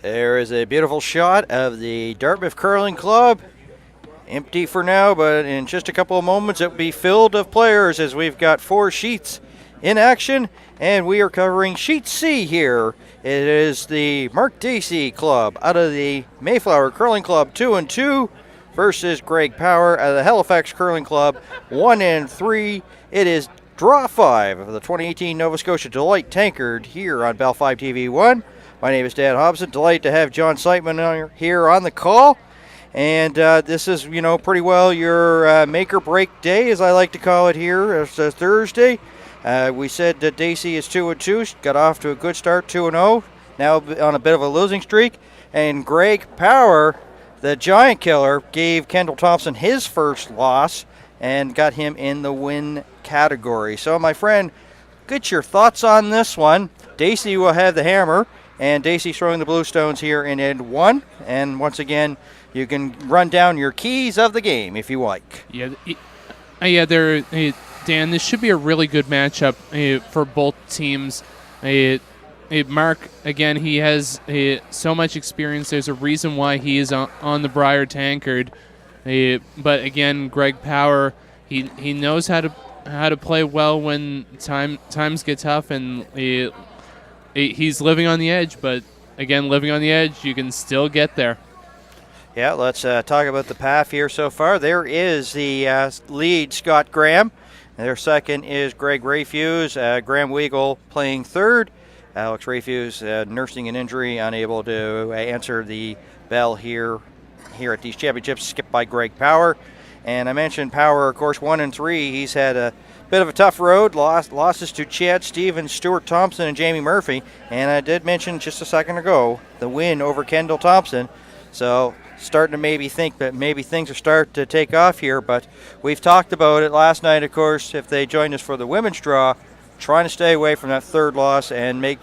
There is a beautiful shot of the Dartmouth Curling Club. Empty for now, but in just a couple of moments it will be filled of players as we've got 4 sheets in action, and we are covering Sheet C here. It is the Mark Dacey Club out of the Mayflower Curling Club 2-2 versus Greg Power out of the Halifax Curling Club 1-3. It is Draw 5 of the 2018 Nova Scotia Deloitte Tankard here on Bell 5 TV1. My name is Dan Hobson. Delighted to have John Seitman here on the call. And this is, pretty well your make or break day, as I like to call it here. It's a Thursday. We said that Dacey is 2-2. Got off to a good start, 2-0. Now on a bit of a losing streak. And Greg Power, the giant killer, gave Kendall Thompson his first loss and got him in the win category. So, my friend, get your thoughts on this one. Dacey will have the hammer. And Dacey throwing the Bluestones here in end 1. And once again, you can run down your keys of the game if you like. Dan, this should be a really good matchup for both teams. Mark, again, he has so much experience. There's a reason why he is on the Briar Tankard. But again, Greg Power, he knows how to play well when times get tough, and he's living on the edge, but again, living on the edge, you can still get there. Yeah, let's talk about the path here so far. There is the lead, Scott Graham. Their second is Greg Rayfuse. Graham Weagle playing third. Alex Rayfuse nursing an injury, unable to answer the bell here at these championships, skipped by Greg Power. And I mentioned Power, of course, 1-3. He's had a bit of a tough road. Losses to Chad Stevens, Stuart Thompson, and Jamie Murphy. And I did mention just a second ago the win over Kendall Thompson. So starting to maybe think that maybe things are starting to take off here. But we've talked about it last night, of course, if they joined us for the women's draw, trying to stay away from that third loss and make,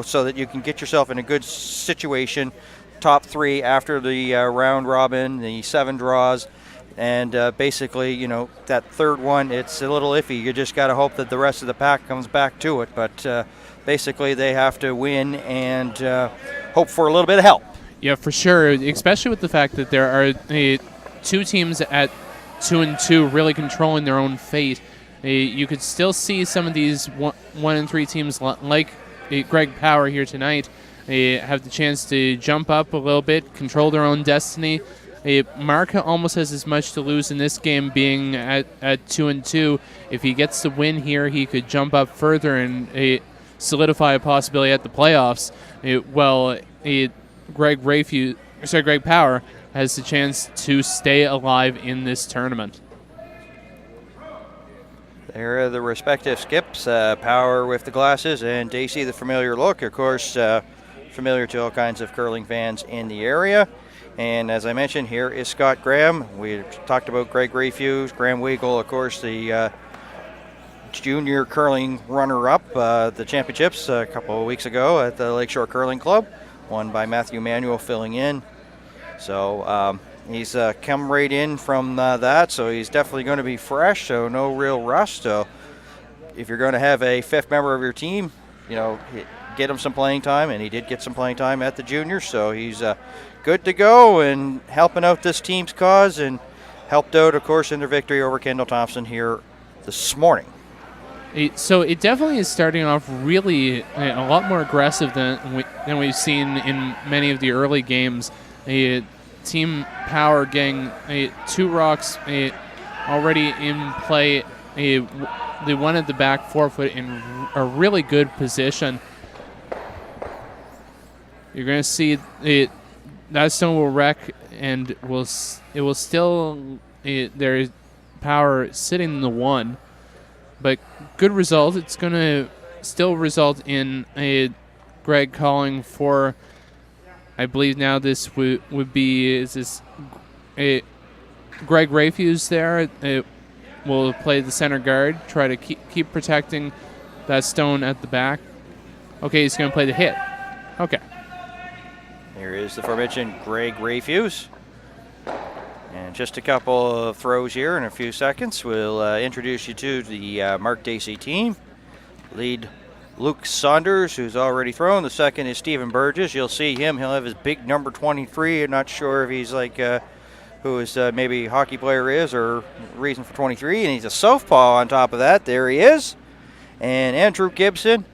so that you can get yourself in a good situation. Top 3 after the round robin, the 7 draws. And basically, that third one, it's a little iffy. You just got to hope that the rest of the pack comes back to it. But basically, they have to win and hope for a little bit of help. Yeah, for sure, especially with the fact that there are 2 teams at 2-2 really controlling their own fate. You could still see some of these 1-3 teams like Greg Power here tonight have the chance to jump up a little bit, control their own destiny. Mark almost has as much to lose in this game, being at 2-2. If he gets the win here, he could jump up further and solidify a possibility at the playoffs. Greg Power has the chance to stay alive in this tournament. There are the respective skips, Power with the glasses and Dacey the familiar look, of course, familiar to all kinds of curling fans in the area. And as I mentioned, here is Scott Graham. We talked about Greg Rayfuse, Graham Weigel, of course, the junior curling runner-up, the championships a couple of weeks ago at the Lakeshore Curling Club, won by Matthew Manuel filling in. So he's come right in from that, so he's definitely going to be fresh, so no real rust. So if you're going to have a fifth member of your team, get him some playing time, and he did get some playing time at the juniors, so he's good to go and helping out this team's cause, and helped out, of course, in their victory over Kendall Thompson here this morning. So it definitely is starting off really a lot more aggressive than we've seen in many of the early games. Team Power getting 2 rocks already in play. The one at the back forefoot in a really good position. You're going to see that stone will wreck, and it will still there's Power sitting in the 1, but good result. It's going to still result in Greg calling for, I believe now this would be Greg Rayfuse there. It will play the center guard, try to keep protecting that stone at the back. Okay, he's going to play the hit. Okay. Here is the aforementioned Greg Rayfuse. And just a couple of throws here in a few seconds. We'll introduce you to the Mark Dacey team. Lead Luke Saunders, who's already thrown. The second is Stephen Burgess. You'll see him. He'll have his big number 23. I'm not sure if he's like who his maybe hockey player is or reason for 23. And he's a southpaw on top of that. There he is. And Andrew Gibson.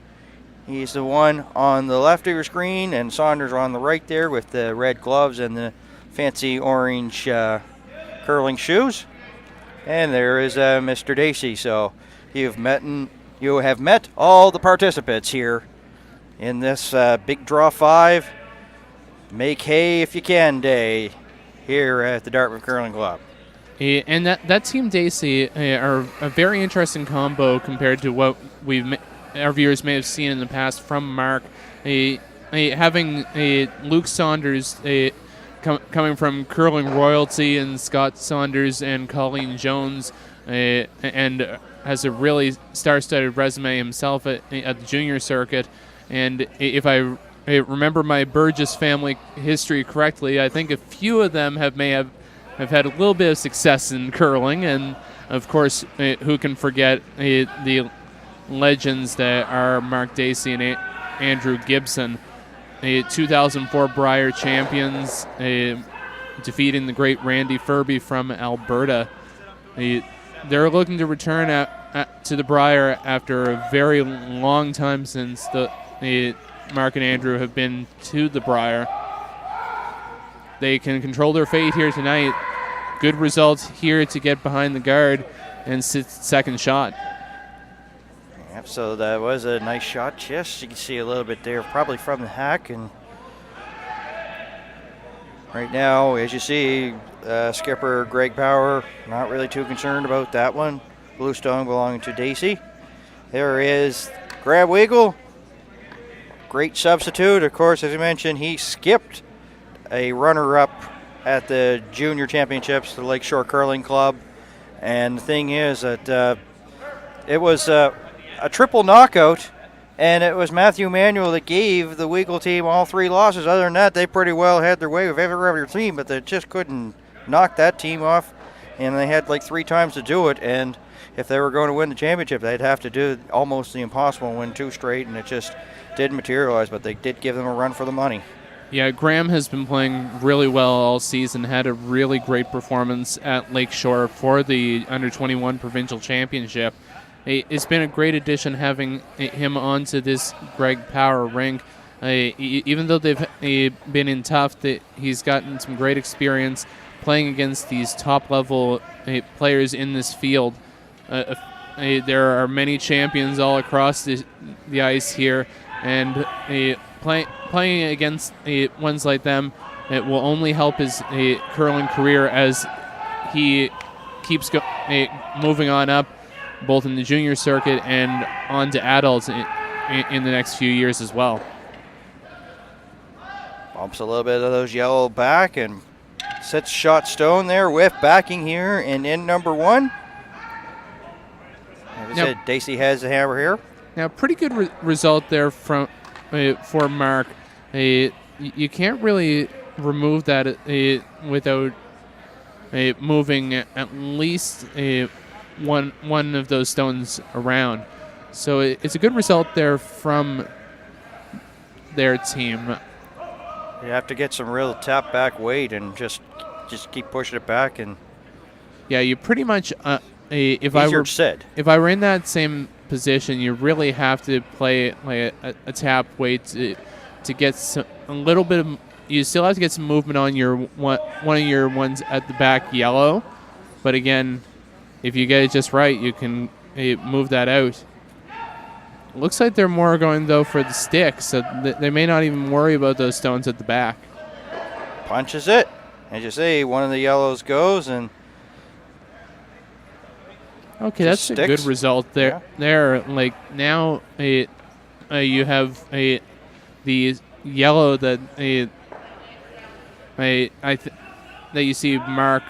He's the one on the left of your screen, and Saunders on the right there with the red gloves and the fancy orange curling shoes. And there is Mr. Dacey. So you have met all the participants here in this big draw 5. Make hay if you can day here at the Dartmouth Curling Club. And that Team Dacey are a very interesting combo compared to what our viewers may have seen in the past from Mark. Having Luke Saunders coming from curling royalty, and Scott Saunders and Colleen Jones, and has a really star-studded resume himself at the junior circuit. And if I remember my Burgess family history correctly, I think a few of them have had a little bit of success in curling. And of course, who can forget the legends that are Mark Dacey and Andrew Gibson, 2004 Brier champions, defeating the great Randy Furby from Alberta. They're looking to return to the Brier after a very long time since Mark and Andrew have been to the Brier. They can control their fate here tonight. Good results here to get behind the guard and sit second shot. Yep, so that was a nice shot. Just you can see a little bit there, probably from the hack. And right now, as you see, skipper Greg Power not really too concerned about that one. Blue stone belonging to Dacey. There is Grab Weigel. Great substitute. Of course, as I mentioned, he skipped a runner-up at the junior championships, the Lakeshore Curling Club. And the thing is that it was a triple knockout, and it was Matthew Manuel that gave the Weigel team all 3 losses. Other than that, they pretty well had their way with every other team, but they just couldn't knock that team off. And they had like 3 times to do it, and if they were going to win the championship, they'd have to do almost the impossible and win 2 straight, and it just didn't materialize, but they did give them a run for the money. Yeah, Graham has been playing really well all season, had a really great performance at Lakeshore for the Under-21 Provincial Championship. It's been a great addition having him onto this Greg Power rink. Even though they've been in tough, he's gotten some great experience playing against these top-level players in this field. There are many champions all across the ice here, and playing against ones like them, it will only help his curling career as he keeps moving on up, both in the junior circuit and on to adults in the next few years as well. Bumps a little bit of those yellow back and sets shot stone there with backing here and in number 1. As I said, Dacey has the hammer here. Now, pretty good result there from for Mark. You can't really remove that without moving at least one of those stones around. So it's a good result there from their team. You have to get some real tap back weight and just keep pushing it back. And yeah, you pretty much if I were in that same position, you really have to play like a tap weight to get a little bit of. You still have to get some movement on your one of your ones at the back yellow, but again, if you get it just right, you can move that out. Looks like they're more going though for the stick, so they may not even worry about those stones at the back. Punches it, as you say, one of the yellows goes and. Okay, that's sticks. A good result there. Yeah. There, like now, you have the yellow that that you see Mark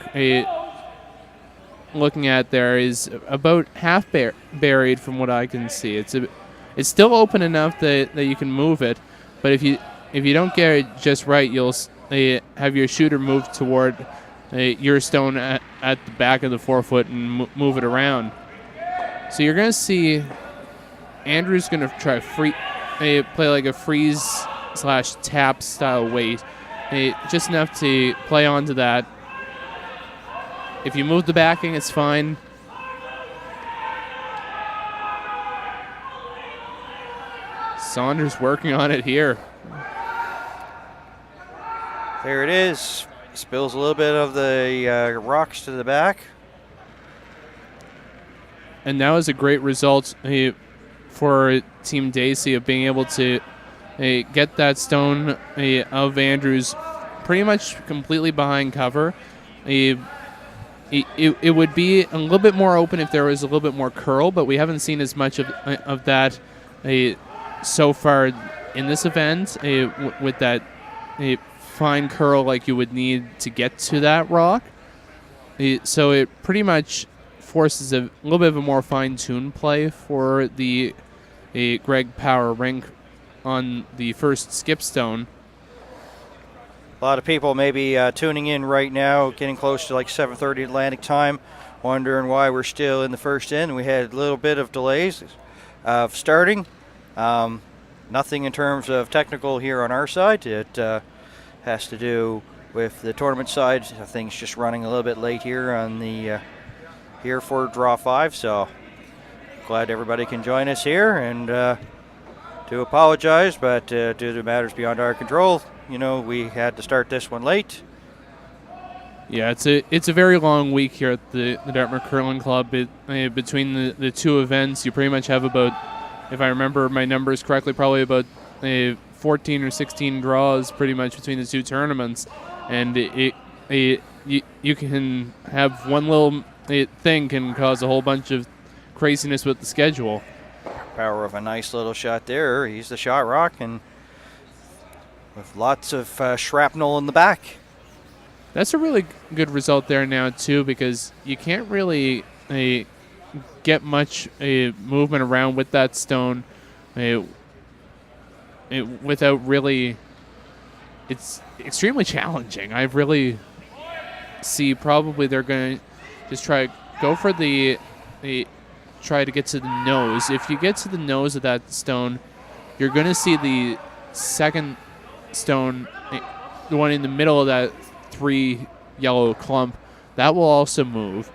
looking at there is about half buried from what I can see. It's still open enough that you can move it, but if you don't get it just right, you'll have your shooter move toward your stone at the back of the forefoot and move it around. So you're going to see Andrew's going to try play like a freeze/tap style weight, just enough to play onto that. If you move the backing, it's fine. Saunders working on it here. There it is. Spills a little bit of the rocks to the back. And that was a great result for Team Dacey of being able to get that stone of Andrews pretty much completely behind cover. It would be a little bit more open if there was a little bit more curl, but we haven't seen as much of that so far in this event with that fine curl like you would need to get to that rock. So it pretty much forces a little bit of a more fine-tuned play for the Greg Power rink on the first skip stone. A lot of people may be tuning in right now, getting close to like 7:30 Atlantic time, wondering why we're still in the first inning. We had a little bit of delays of starting. Nothing in terms of technical here on our side. It has to do with the tournament side. Things just running a little bit late here on the here for draw 5. So glad everybody can join us here, and to apologize, but due to matters beyond our control, we had to start this one late. Yeah, it's a very long week here at the Dartmouth Curling Club. Between the two events, you pretty much have about, if I remember my numbers correctly, probably about 14 or 16 draws pretty much between the two tournaments. And you can have one little thing can cause a whole bunch of craziness with the schedule. Power of a nice little shot there. He's the shot rock, and with lots of shrapnel in the back. That's a really good result there now, too, because you can't really get much movement around with that stone without really... It's extremely challenging. I really see probably they're going to just try to go for try to get to the nose. If you get to the nose of that stone, you're going to see the second stone, the one in the middle of that 3 yellow clump, that will also move.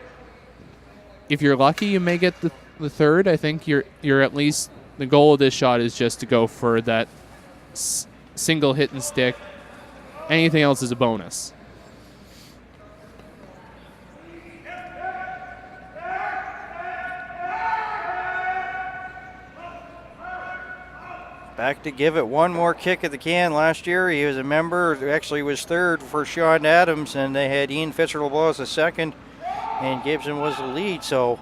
If you're lucky, you may get the third. I think you're at least, the goal of this shot is just to go for that single hit and stick. Anything else is a bonus. back to give it one more kick at the can. Last year he was a member, actually was third for Sean Adams, and they had Ian Fitzgerald as the second, and Gibson was the lead. So,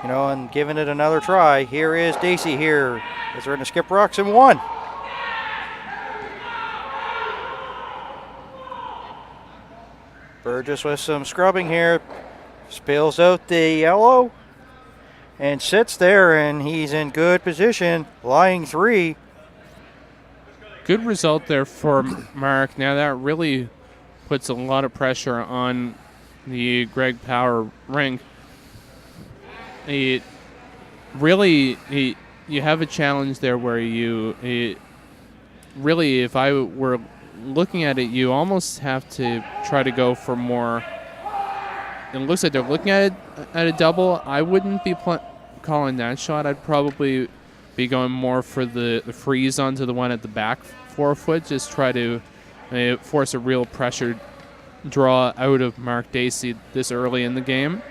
and giving it another try. Here is Dacey here as they're going to skip rocks and one. Burgess with some scrubbing here, spills out the yellow and sits there, and he's in good position, lying 3. Good result there for Mark. Now that really puts a lot of pressure on the Greg Power rink. You have a challenge there where really, if I were looking at it, you almost have to try to go for more. It looks like they're looking at it at a double. I wouldn't be calling that shot. I'd probably be going more for the freeze onto the one at the back 4 foot. Just try to force a real pressure draw out of Mark Dacey this early in the game.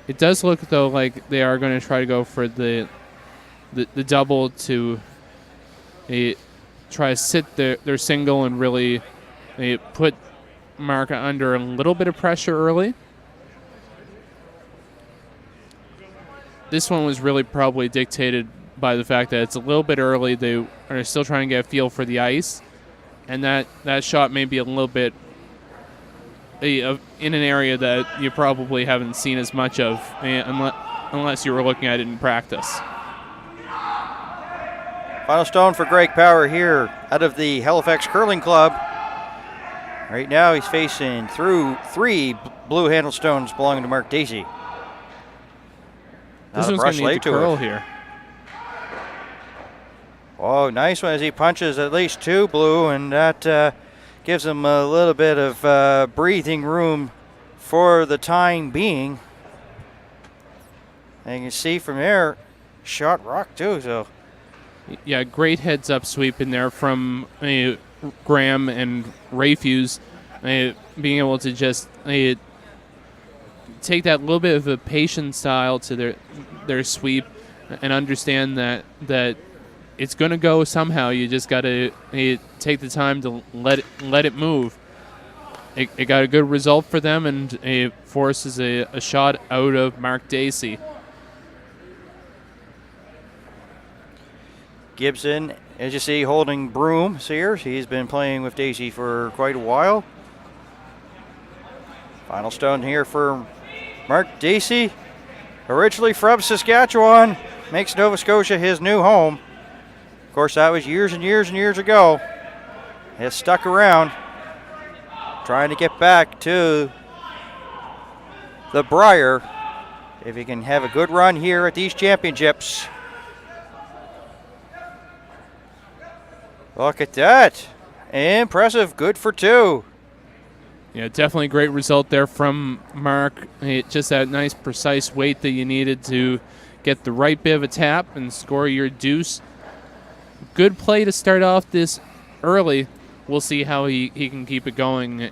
It does look, though, like they are going to try to go for the double to try to sit their single and really put Mark under a little bit of pressure early. This one was really probably dictated by the fact that it's a little bit early. They are still trying to get a feel for the ice, and that shot may be a little bit in an area that you probably haven't seen as much of unless you were looking at it in practice. Final stone for Greg Power here out of the Halifax Curling Club. Right now he's facing through 3 blue handle stones belonging to Mark Dacey. This one's going to need to curl here. Oh, nice one as he punches at least 2 blue, and that gives him a little bit of breathing room for the time being. And you can see from there, shot rock too. So, yeah, great heads-up sweep in there from Graham and Rayfuse, being able to just take that little bit of a patient style to their sweep and understand that it's going to go somehow. You just got to take the time to let it move. It got a good result for them, and it forces a shot out of Mark Dacey. Gibson, as you see, holding Broom here. He's been playing with Dacey for quite a while. Final stone here for Mark Dacey, originally from Saskatchewan, makes Nova Scotia his new home. Of course, that was years and years and years ago. He has stuck around, trying to get back to the Brier if he can have a good run here at these championships. Look at that. Impressive. Good for 2. Yeah, definitely a great result there from Mark. Just that nice, precise weight that you needed to get the right bit of a tap and score your deuce. Good play to start off this early. We'll see how he can keep it going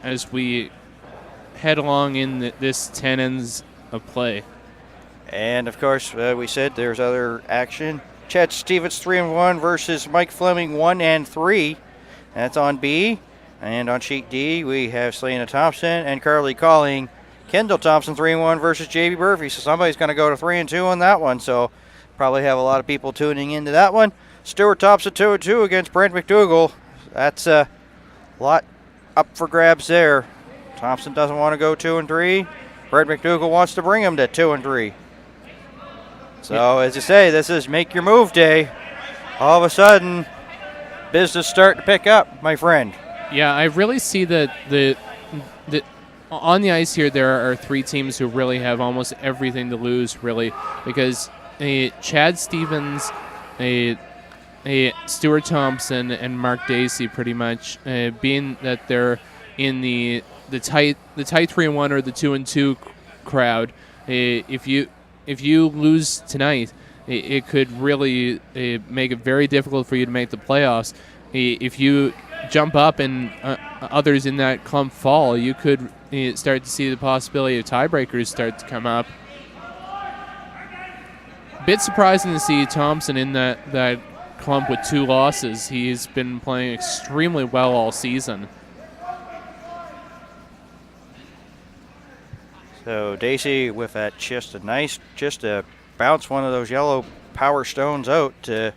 as we head along in this 10 ends of play. And, of course, we said there's other action. Chad Stevens 3-1 versus Mike Fleming 1-3. That's on B. And on sheet D, we have Selena Thompson and Carly Calling. Kendall Thompson 3-1 versus JB Murphy. So somebody's going to go to 3-2 on that one. So probably have a lot of people tuning into that one. Stuart Thompson 2-2 against Brent McDougall. That's a lot up for grabs there. Thompson doesn't want to go 2-3. Brent McDougall wants to bring him to 2-3. So as you say, this is make your move day. All of a sudden, business starting to pick up, my friend. Yeah, I really see that the on the ice here, there are 3 teams who really have almost everything to lose, really, because Chad Stevens, Stuart Thompson, and Mark Dacey, pretty much, being that they're in the tight 3-1 or the 2-2 crowd. If you lose tonight, it could really make it very difficult for you to make the playoffs. If you jump up and others in that clump fall, you could start to see the possibility of tiebreakers start to come up. Bit surprising to see Thompson in that clump with 2 losses. He's been playing extremely well all season. So Dacey with that just to bounce one of those yellow power stones out to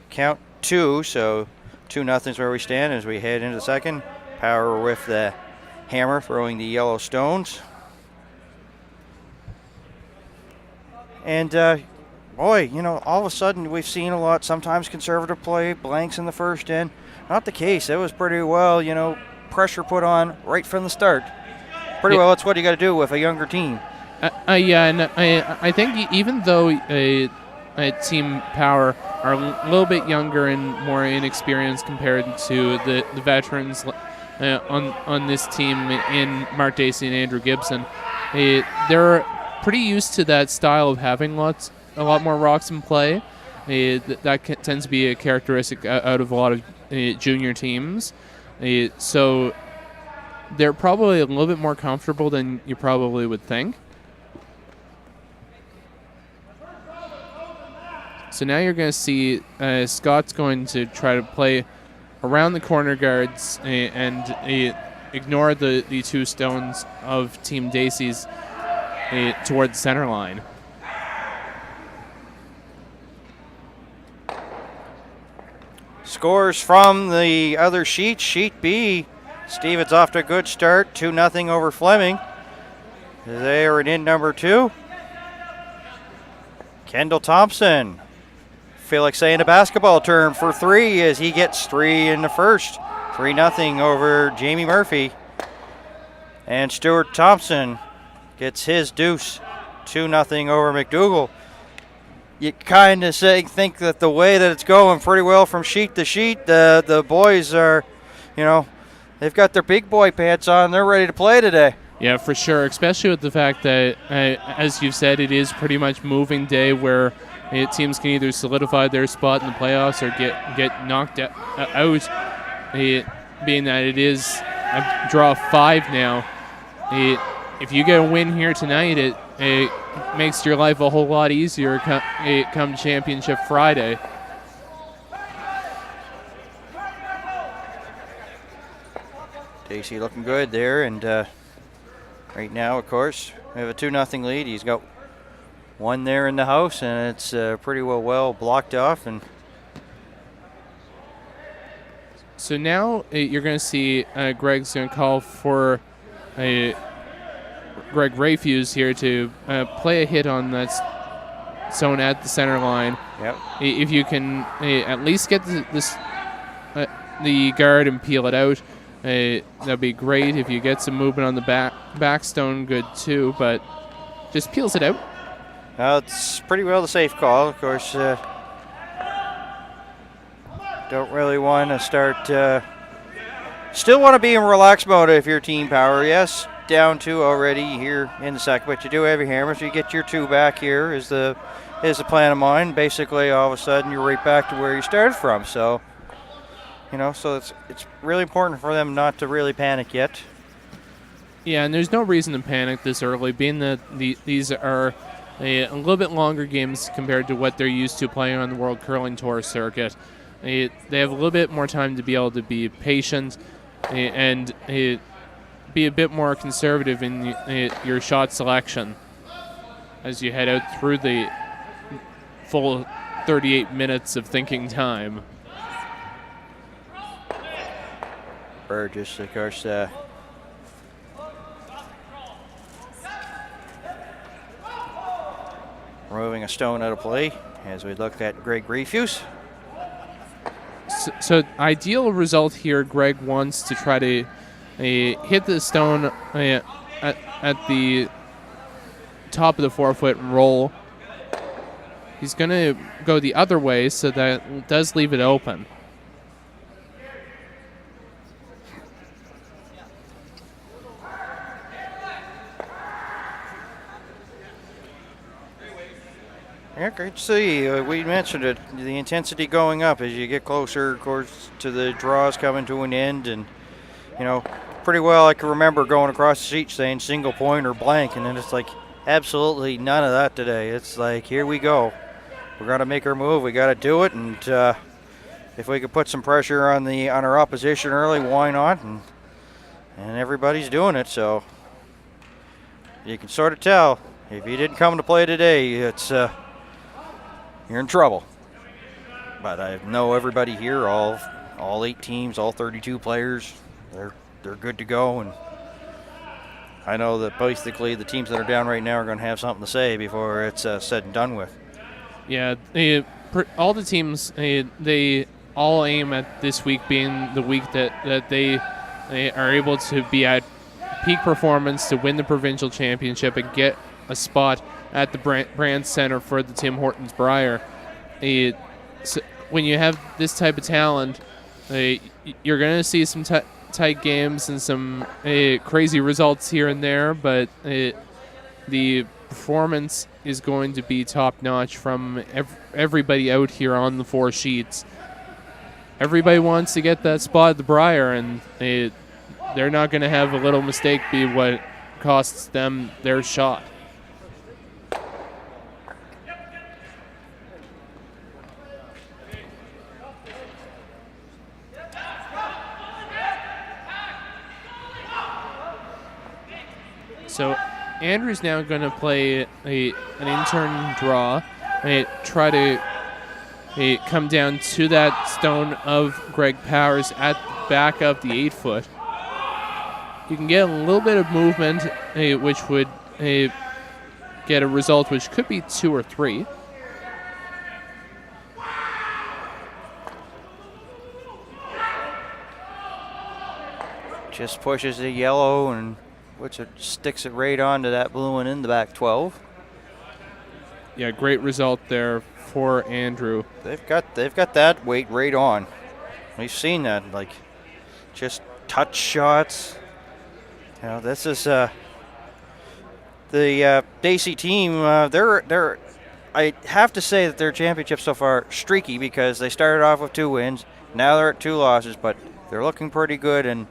count 2. So 2-0 where we stand as we head into the second. Power with the hammer throwing the yellow stones. And boy, all of a sudden we've seen a lot. Sometimes conservative play, blanks in the first end. Not the case. It was pretty well, pressure put on right from the start. Pretty well, that's what you got to do with a younger team. Yeah, and I think even though Team Power are a little bit younger and more inexperienced compared to the veterans on this team in Mark Dacey and Andrew Gibson, they're pretty used to that style of having a lot more rocks in play. That tends to be a characteristic out of a lot of junior teams. So they're probably a little bit more comfortable than you probably would think. So now you're going to see Scott's going to try to play around the corner guards and ignore the 2 stones of Team Dacey's toward the center line. Scores from the other sheet. Sheet B, Stevens off to a good start, 2-0 over Fleming. They are in number 2. Kendall Thompson, feel like saying a basketball term, for 3 as he gets 3 in the first. 3-0 over Jamie Murphy. And Stuart Thompson gets his deuce, 2-0 over McDougall. You kind of think that the way that it's going pretty well from sheet to sheet, the boys are, they've got their big boy pants on. They're ready to play today. Yeah, for sure, especially with the fact that, as you've said, it is pretty much moving day where teams can either solidify their spot in the playoffs or get knocked out, being that it is a draw 5 now. If you get a win here tonight, it makes your life a whole lot easier come Championship Friday. Dacey looking good there, and right now, of course, we have a 2-0 lead. He's got 1 there in the house, and it's pretty well blocked off. And so now you're going to see Greg's going to call for Greg Rayfuse here to play a hit on that zone at the center line. Yep. If you can at least get the guard and peel it out, that'd be great. If you get some movement on the back stone, good too, but just peels it out. It's pretty well the safe call. Of course, don't really want to start. Still want to be in relaxed mode if you're Team Power. Yes, down 2 already here in the second, but you do have your hammer, so you get your 2 back here is the plan of mine. Basically, all of a sudden, you're right back to where you started from. So, so it's really important for them not to really panic yet. Yeah, and there's no reason to panic this early, being that these are a little bit longer games compared to what they're used to playing on the World Curling Tour circuit. They have a little bit more time to be able to be patient and be a bit more conservative in your shot selection as you head out through the full 38 minutes of thinking time. Burgess, of course, removing a stone out of play as we look at Greg Refuse. So ideal result here, Greg wants to try to hit the stone at the top of the 4-foot and roll. He's going to go the other way, so that does leave it open. Yeah, great to see. We mentioned it, the intensity going up as you get closer, of course, to the draws coming to an end. And, pretty well I can remember going across the sheet saying single point or blank, and then it's like absolutely none of that today. It's like, here we go. We're going to make our move. We got to do it. And if we could put some pressure on our opposition early, why not? And everybody's doing it, so you can sort of tell if you didn't come to play today, it's you're in trouble. But I know everybody here, all 8 teams, all 32 players, they're good to go, and I know that basically the teams that are down right now are going to have something to say before it's said and done with. Yeah, all the teams, they all aim at this week being the week that they are able to be at peak performance to win the provincial championship and get a spot at the brand center for the Tim Hortons Brier. So when you have this type of talent, you're going to see some tight games and some crazy results here and there, but the performance is going to be top-notch from everybody out here on the 4 sheets. Everybody wants to get that spot at the Brier, and they're not going to have a little mistake be what costs them their shot. So Andrew's now going to play an intern draw, try to come down to that stone of Greg Powers at the back of the 8-foot. You can get a little bit of movement, which would get a result which could be 2 or 3. Just pushes the yellow and sticks it right onto that blue one in the back 12. Yeah, great result there for Andrew. They've got that weight right on. We've seen that, like, just touch shots. You know, this is the Dacey team. They're I have to say that their championship so far streaky because they started off with 2 wins. Now they're at 2 losses, but they're looking pretty good. And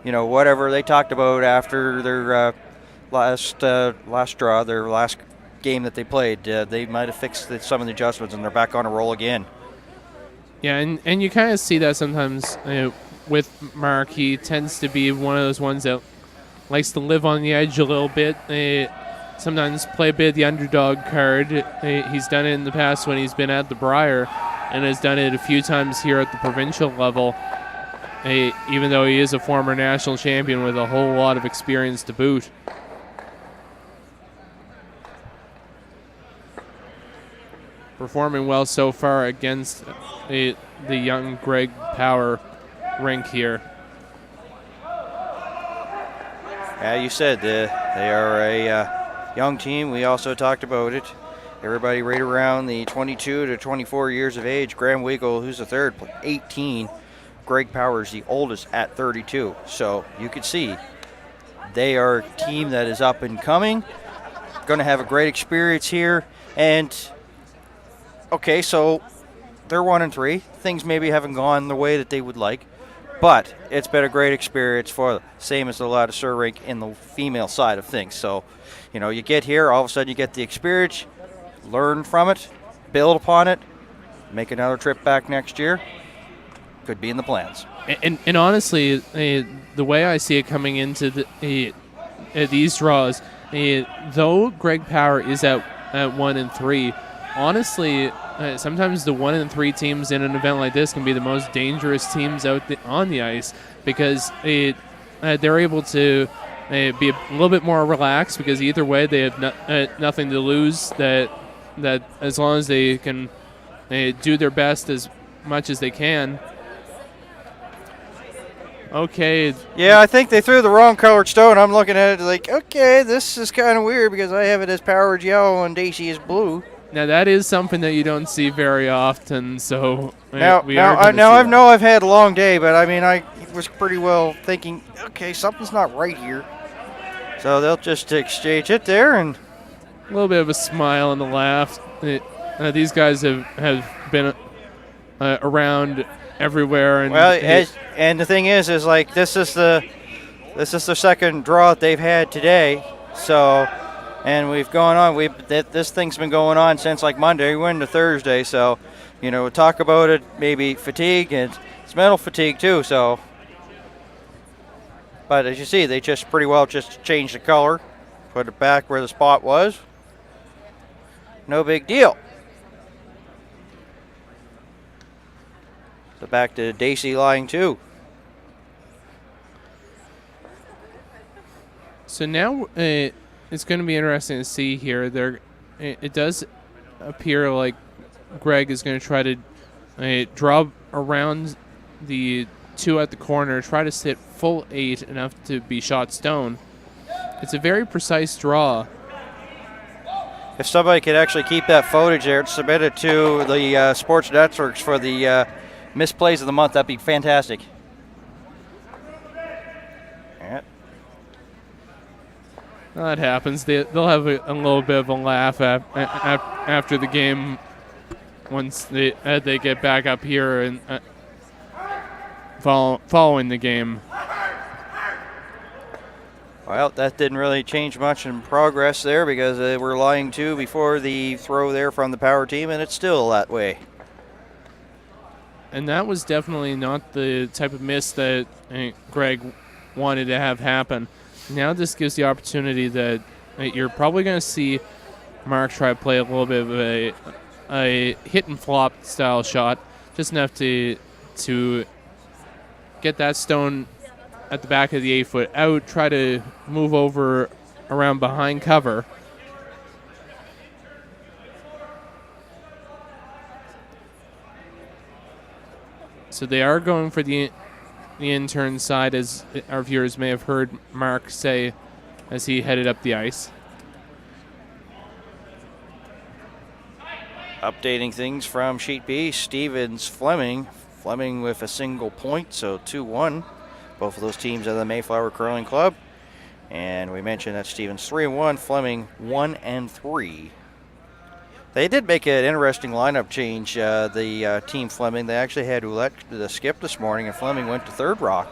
you know, whatever they talked about after their last draw, their last game that they played, they might have fixed some of the adjustments, and they're back on a roll again. Yeah, and you kind of see that sometimes with Mark. He tends to be one of those ones that likes to live on the edge a little bit. Sometimes play a bit of the underdog card. He's done it in the past when he's been at the Brier, and has done it a few times here at the provincial level. Even though he is a former national champion with a whole lot of experience to boot. Performing well so far against the young Greg Power rink here. Yeah, you said they are a young team. We also talked about it. Everybody right around the 22 to 24 years of age. Graham Weigel, who's the third, 18. Greg Powers, the oldest, at 32. So you can see they are a team that is up and coming, going to have a great experience here. And, okay, so they're 1-3. Things maybe haven't gone the way that they would like, but it's been a great experience for them, same as the Ladder rink in the female side of things. So, you know, you get here, all of a sudden you get the experience, learn from it, build upon it, make another trip back next year. Could be in the plans. And honestly, the way I see it coming into these draws, though Greg Power is at 1-3, honestly, sometimes the 1-3 teams in an event like this can be the most dangerous teams out on the ice because they're able to be a little bit more relaxed because either way they have nothing to lose. That as long as they can do their best as much as they can. Okay. Yeah, I think they threw the wrong colored stone. I'm looking at it like, okay, this is kind of weird because I have it as Powered yellow and Dacey is blue. Now that is something that you don't see very often. So I've had a long day, but I mean I was pretty well thinking, okay, something's not right here. So they'll just exchange it there, and a little bit of a smile and a laugh. These guys have been around everywhere, and and the thing is like this is the second draw that they've had today, so And we've gone on. This thing's been going on since like Monday. We went into Thursday, so we'll talk about it. Maybe fatigue, and it's mental fatigue too. So, but as you see, they just pretty well just changed the color, put it back where the spot was. No big deal. So back to Dacey line 2. So now it's going to be interesting to see here. It does appear like Greg is going to try to draw around the 2 at the corner, try to sit full 8 enough to be shot stone. It's a very precise draw. If somebody could actually keep that footage there and submit it to the sports networks for the missed plays of the month, that'd be fantastic. Well, that happens. They'll have a little bit of a laugh after the game once they get back up here and following the game. Well, that didn't really change much in progress there because they were lying 2 before the throw there from the power team, and it's still that way. And that was definitely not the type of miss that Greg wanted to have happen. Now this gives the opportunity that you're probably going to see Mark try to play a little bit of a hit and flop style shot, just enough to get that stone at the back of the 8-foot out, try to move over around behind cover. So they are going for the intern side, as our viewers may have heard Mark say as he headed up the ice. Updating things from Sheet B, Stevens, Fleming with a single point, so 2-1. Both of those teams are the Mayflower Curling Club. And we mentioned that Stevens 3-1, Fleming 1-3. They did make an interesting lineup change, the team Fleming. They actually had Ouellette the skip this morning, and Fleming went to third rock.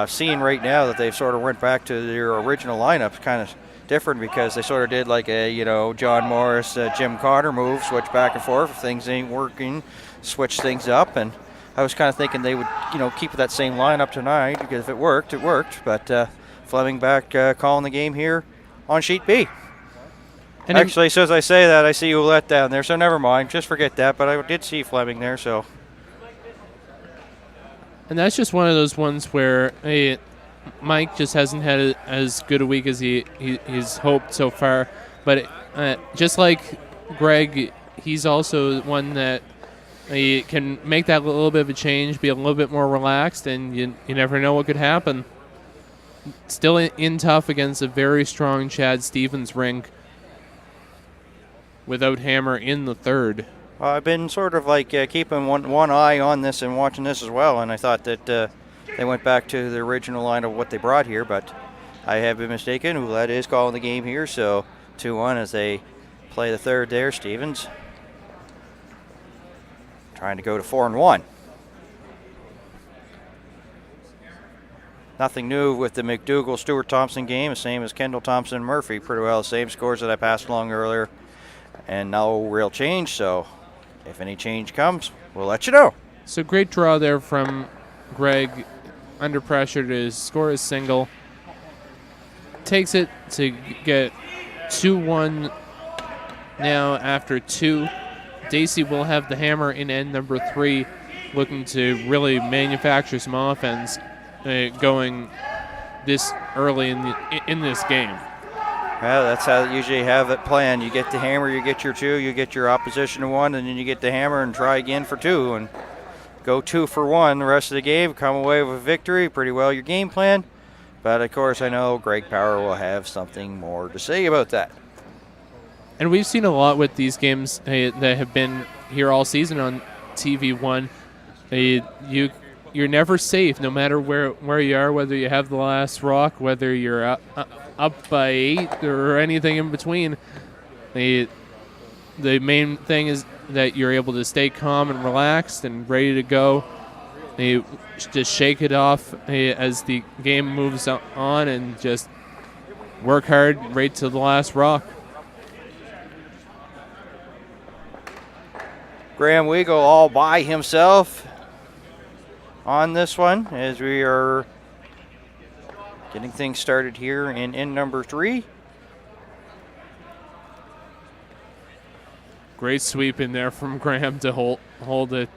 Seeing right now that they've sort of went back to their original lineup, kind of different because they sort of did like a, John Morris, Jim Carter move, switch back and forth. If things ain't working, switch things up. And I was kind of thinking they would, keep that same lineup tonight because if it worked, it worked. But Fleming back calling the game here on Sheet B. And actually, as I say that, I see Ouellette down there, so never mind. Just forget that, but I did see Fleming there, so. And that's just one of those ones where Mike just hasn't had as good a week as he's hoped so far. But just like Greg, he's also one that he can make that little bit of a change, be a little bit more relaxed, and you never know what could happen. Still in tough against a very strong Chad Stevens rink without Hammer in the third. I've been sort of like keeping one eye on this and watching this as well, and I thought that they went back to the original line of what they brought here, but I have been mistaken. Ouellette is calling the game here, so 2-1 as they play the third there. Stevens trying to go to 4-1. Nothing new with the McDougall-Stewart-Thompson game, the same as Kendall Thompson-Murphy. Pretty well the same scores that I passed along earlier. And no real change, so if any change comes, we'll let you know. So great draw there from Greg, under pressure to score his single. Takes it to get 2-1 now after 2. Dacey will have the hammer in end number 3, looking to really manufacture some offense going this early in this game. Well, that's how they usually have it planned. You get the hammer, you get your 2, you get your opposition to 1, and then you get the hammer and try again for 2, and go 2 for 1 the rest of the game, come away with a victory. Pretty well your game plan. But, of course, I know Greg Power will have something more to say about that. And we've seen a lot with these games that have been here all season on TV1. You're never safe, no matter where you are, whether you have the last rock, whether you're up by 8 or anything in between. The main thing is that you're able to stay calm and relaxed and ready to go. You just shake it off as the game moves on and just work hard right to the last rock. Graham Weagle all by himself on this one as we are getting things started here in end number 3. Great sweep in there from Graham to hold it.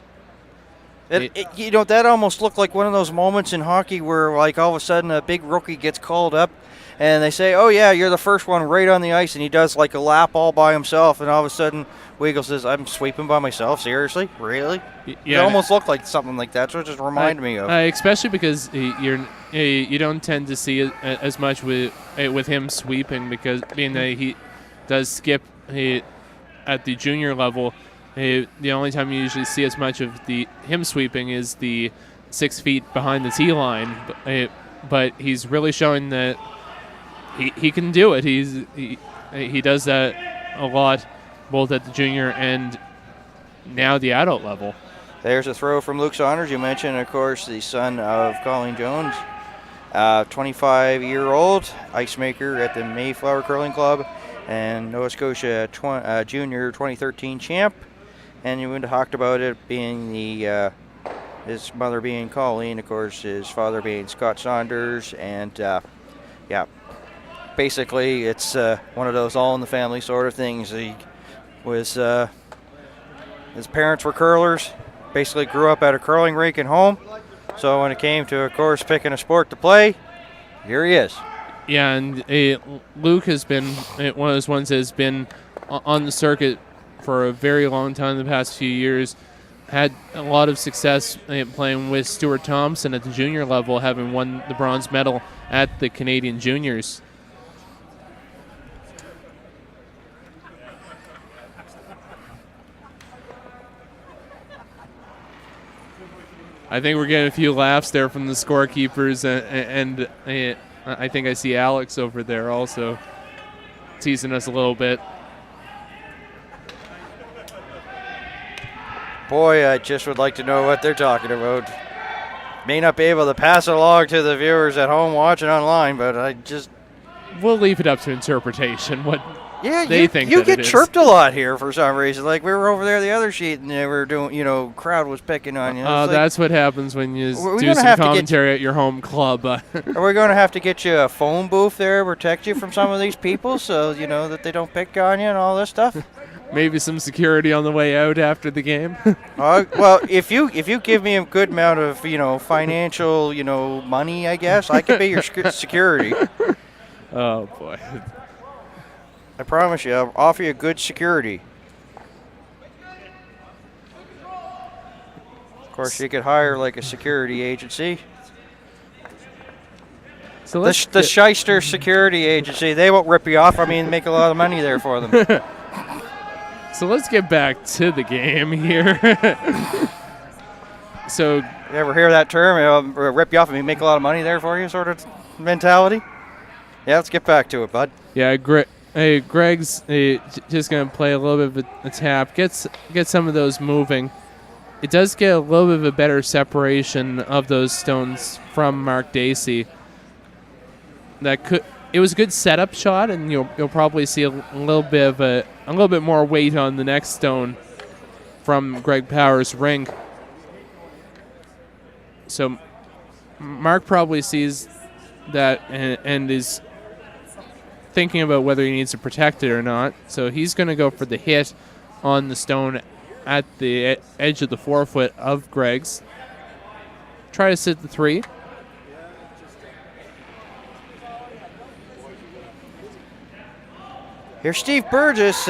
That almost looked like one of those moments in hockey where, like, all of a sudden a big rookie gets called up and they say, oh, yeah, you're the first one right on the ice, and he does, like, a lap all by himself, and all of a sudden Weagle says, I'm sweeping by myself? Seriously? Really? Yeah. It almost looked like something like that, so it just reminded me of. Especially because you don't tend to see it as much with him sweeping, because being that he does skip at the junior level. The only time you usually see as much of him sweeping is the 6 feet behind the tee line, but he's really showing that he can do it. He does that a lot, both at the junior and now the adult level. There's a throw from Luke Saunders. You mentioned, of course, the son of Colleen Jones, 25-year-old ice maker at the Mayflower Curling Club and Nova Scotia Junior 2013 champ. And you talked about it being his mother being Colleen, of course, his father being Scott Saunders, and basically it's one of those all-in-the-family sort of things. He was his parents were curlers, basically grew up at a curling rink at home. So when it came to, of course, picking a sport to play, here he is. Yeah, and Luke has been one of those ones that has been on the circuit for a very long time the past few years. Had a lot of success playing with Stuart Thompson at the junior level, having won the bronze medal at the Canadian Juniors. I think we're getting a few laughs there from the scorekeepers, and I think I see Alex over there also teasing us a little bit. Boy, I just would like to know what they're talking about. May not be able to pass it along to the viewers at home watching online, but I just... We'll leave it up to interpretation, what they think you that get it is. chirped a lot here for some reason. Like, we were over there the other sheet, and they were doing, crowd was picking on you. That's what happens when you do some commentary at your home club. Are we going to have to get you a phone booth there, protect you from some of these people so, that they don't pick on you and all this stuff? Maybe some security on the way out after the game. Well, if you give me a good amount of financial money, I guess I could be your security. Oh boy! I promise you, I'll offer you good security. Of course, you could hire like a security agency. So the Shyster Security Agency, they won't rip you off. I mean, make a lot of money there for them. So let's get back to the game here. So, you ever hear that term? Rip you off and make a lot of money there for you, sort of mentality. Yeah, let's get back to it, bud. Yeah, Greg's just gonna play a little bit of a tap, get some of those moving. It does get a little bit of a better separation of those stones from Mark Dacey. It was a good setup shot, and you'll probably see a little bit more weight on the next stone from Greg Powers' rink. So Mark probably sees that and is thinking about whether he needs to protect it or not. So he's going to go for the hit on the stone at the edge of the forefoot of Greg's. Try to sit the 3. Here's Steve Burgess.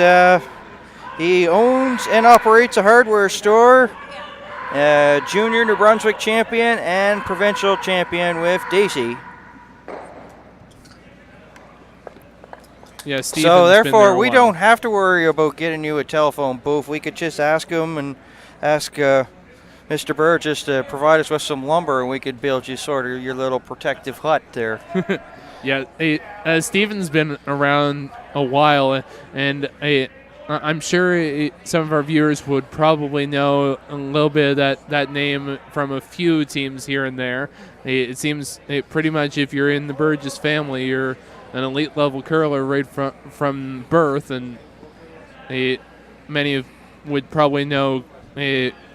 He owns and operates a hardware store. Junior New Brunswick champion and provincial champion with Dacey. Yeah, Steven's so therefore, we been there a while. don't have to worry about getting you a telephone booth. We could just ask him and ask Mr. Burgess to provide us with some lumber, and we could build you sort of your little protective hut there. Yeah, Steven's been around a while, and I'm sure some of our viewers would probably know a little bit of that name from a few teams here and there. It seems pretty much if you're in the Burgess family, you're an elite level curler right from birth, and many would probably know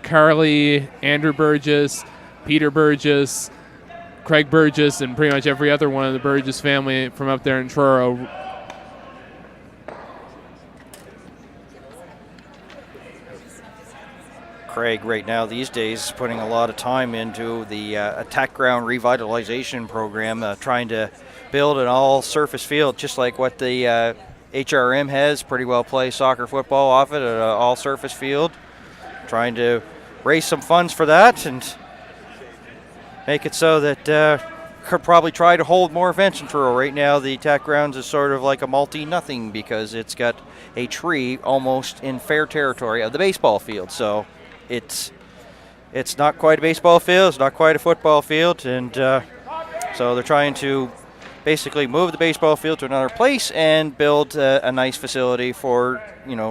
Carly, Andrew Burgess, Peter Burgess, Craig Burgess, and pretty much every other one of the Burgess family from up there in Truro. Craig right now these days is putting a lot of time into the attack ground revitalization program, trying to build an all-surface field, just like what the HRM has. Pretty well play soccer football off it, an all-surface field. Trying to raise some funds for that and make it so that could probably try to hold more events in Truro. Right now the attack grounds is sort of like a multi-nothing because it's got a tree almost in fair territory of the baseball field. So it's not quite a baseball field, it's not quite a football field, and so they're trying to basically move the baseball field to another place and build a nice facility for,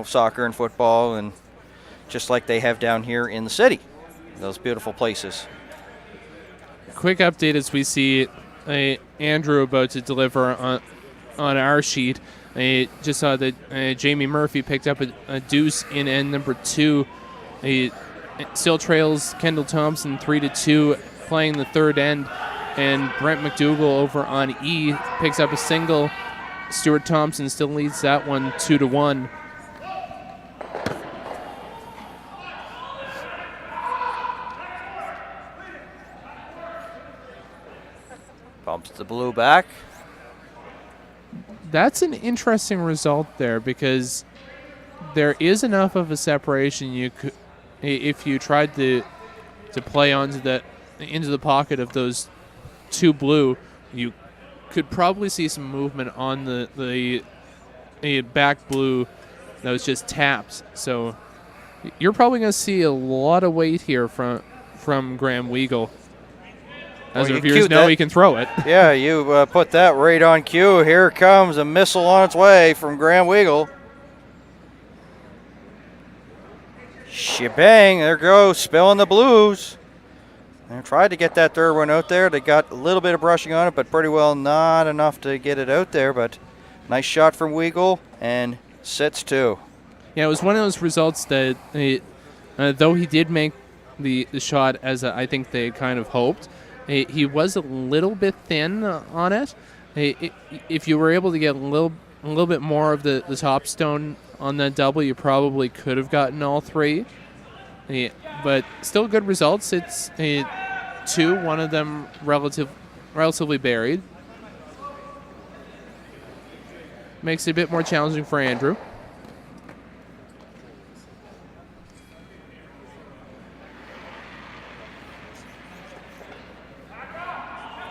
soccer and football, and just like they have down here in the city, those beautiful places. Quick update as we see Andrew about to deliver on our sheet. I just saw that Jamie Murphy picked up a deuce in end number 2. Still trails Kendall Thompson 3-2, playing the third end, and Brent McDougall over on E picks up a single. Stuart Thompson still leads that one 2-1. Bumps the blue back. That's an interesting result there, because there is enough of a separation you could, if you tried to play into the pocket of those two blue, you could probably see some movement on the back blue that was just tapped. So you're probably going to see a lot of weight here from Graham Weigel. As our viewers know, he can throw it. Yeah, you put that right on cue. Here comes a missile on its way from Graham Weigel. Shebang, there goes, spilling the blues. They tried to get that third one out there. They got a little bit of brushing on it, but pretty well not enough to get it out there. But nice shot from Weigel, and sits 2. Yeah, it was one of those results that, though he did make the shot as I think they kind of hoped, he was a little bit thin on it. If you were able to get a little bit more of the top stone on that double, you probably could have gotten all 3. But still good results. It's 2, one of them relatively buried. Makes it a bit more challenging for Andrew.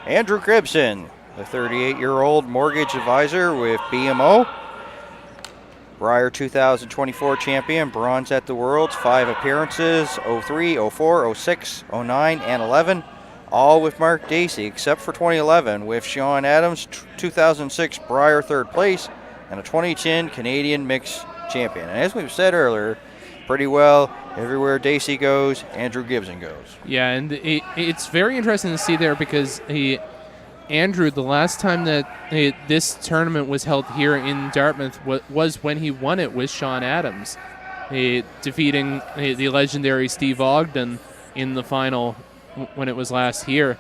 Andrew Gibson, the 38-year-old mortgage advisor with BMO. Brier 2024 champion, bronze at the Worlds, 5 appearances, 03, 04, 06, 09, and 11, all with Mark Dacey, except for 2011 with Sean Adams, 2006 Brier 3rd place, and a 2010 Canadian mixed champion. And as we've said earlier, pretty well everywhere Dacey goes, Andrew Gibson goes. Yeah, and it's very interesting to see there, because Andrew, the last time that this tournament was held here in Dartmouth was when he won it with Sean Adams, defeating the legendary Steve Ogden in the final when it was last here.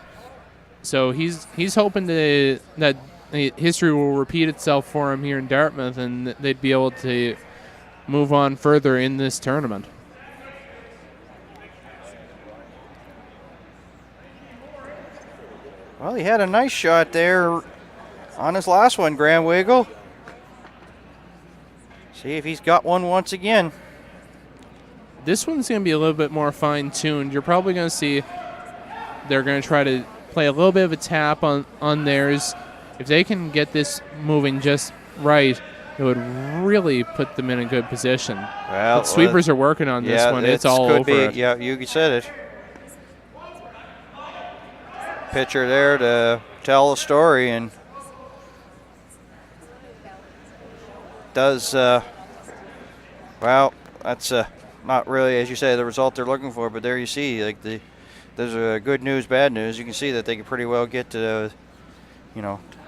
So he's hoping that history will repeat itself for him here in Dartmouth, and they'd be able to move on further in this tournament. Well, he had a nice shot there on his last one, Graham Weigel. See if he's got one once again. This one's going to be a little bit more fine-tuned. You're probably going to see they're going to try to play a little bit of a tap on theirs. If they can get this moving just right, it would really put them in a good position. Well, but sweepers are working on this one. It's all over it. Yeah, you said it. Pitcher there to tell a story, and does well, that's not really, as you say, the result they're looking for, but there you see, like, there's a good news, bad news. You can see that they can pretty well get to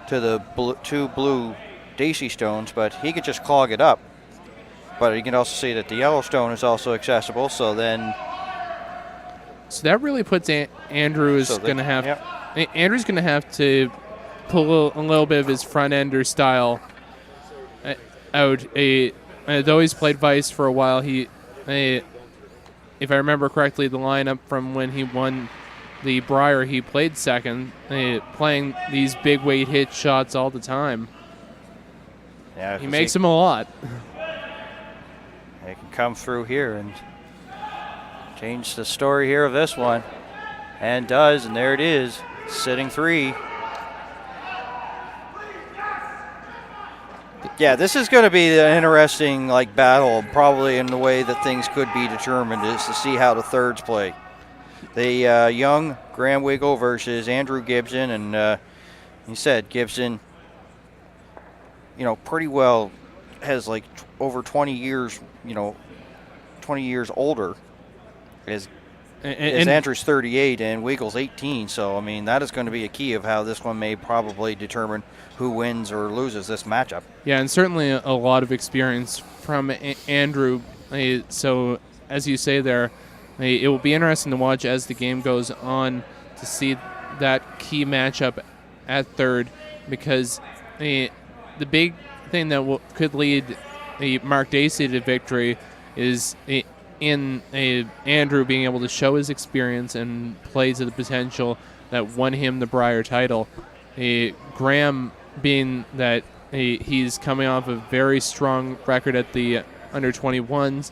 to the two blue Dacey stones, but he could just clog it up. But you can also see that the yellow stone is also accessible, so then... So that really puts Andrew is going to have... Yep. Andrew's going to have to pull a little bit of his front-ender style out. Though he's played Vice for a while, if I remember correctly, the lineup from when he won the Brier, he played second, playing these big weight hit shots all the time. Yeah, he makes them a lot. They can come through here and change the story here of this one. And does, and there it is, sitting 3. Yeah, this is going to be an interesting battle, probably in the way that things could be determined, is to see how the thirds play. The young Graham Wiggle versus Andrew Gibson, and he said Gibson, pretty well has over 20 years, 20 years older. As Andrew's 38 and Wiggle's 18, so I mean that is going to be a key of how this one may probably determine who wins or loses this matchup. Yeah, and certainly a lot of experience from Andrew. So as you say there, it will be interesting to watch as the game goes on to see that key matchup at third, because the big thing that could lead Mark Dacey to victory is in Andrew being able to show his experience and play to the potential that won him the Brier title. Graham, being that he's coming off a very strong record at the under-21s,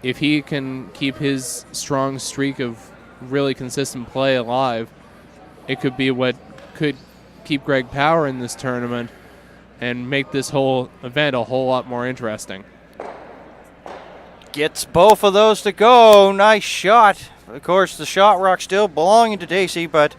if he can keep his strong streak of really consistent play alive, it could be what could keep Greg Power in this tournament and make this whole event a whole lot more interesting. Gets both of those to go. Nice shot. Of course, the shot rock still belonging to Dacey, but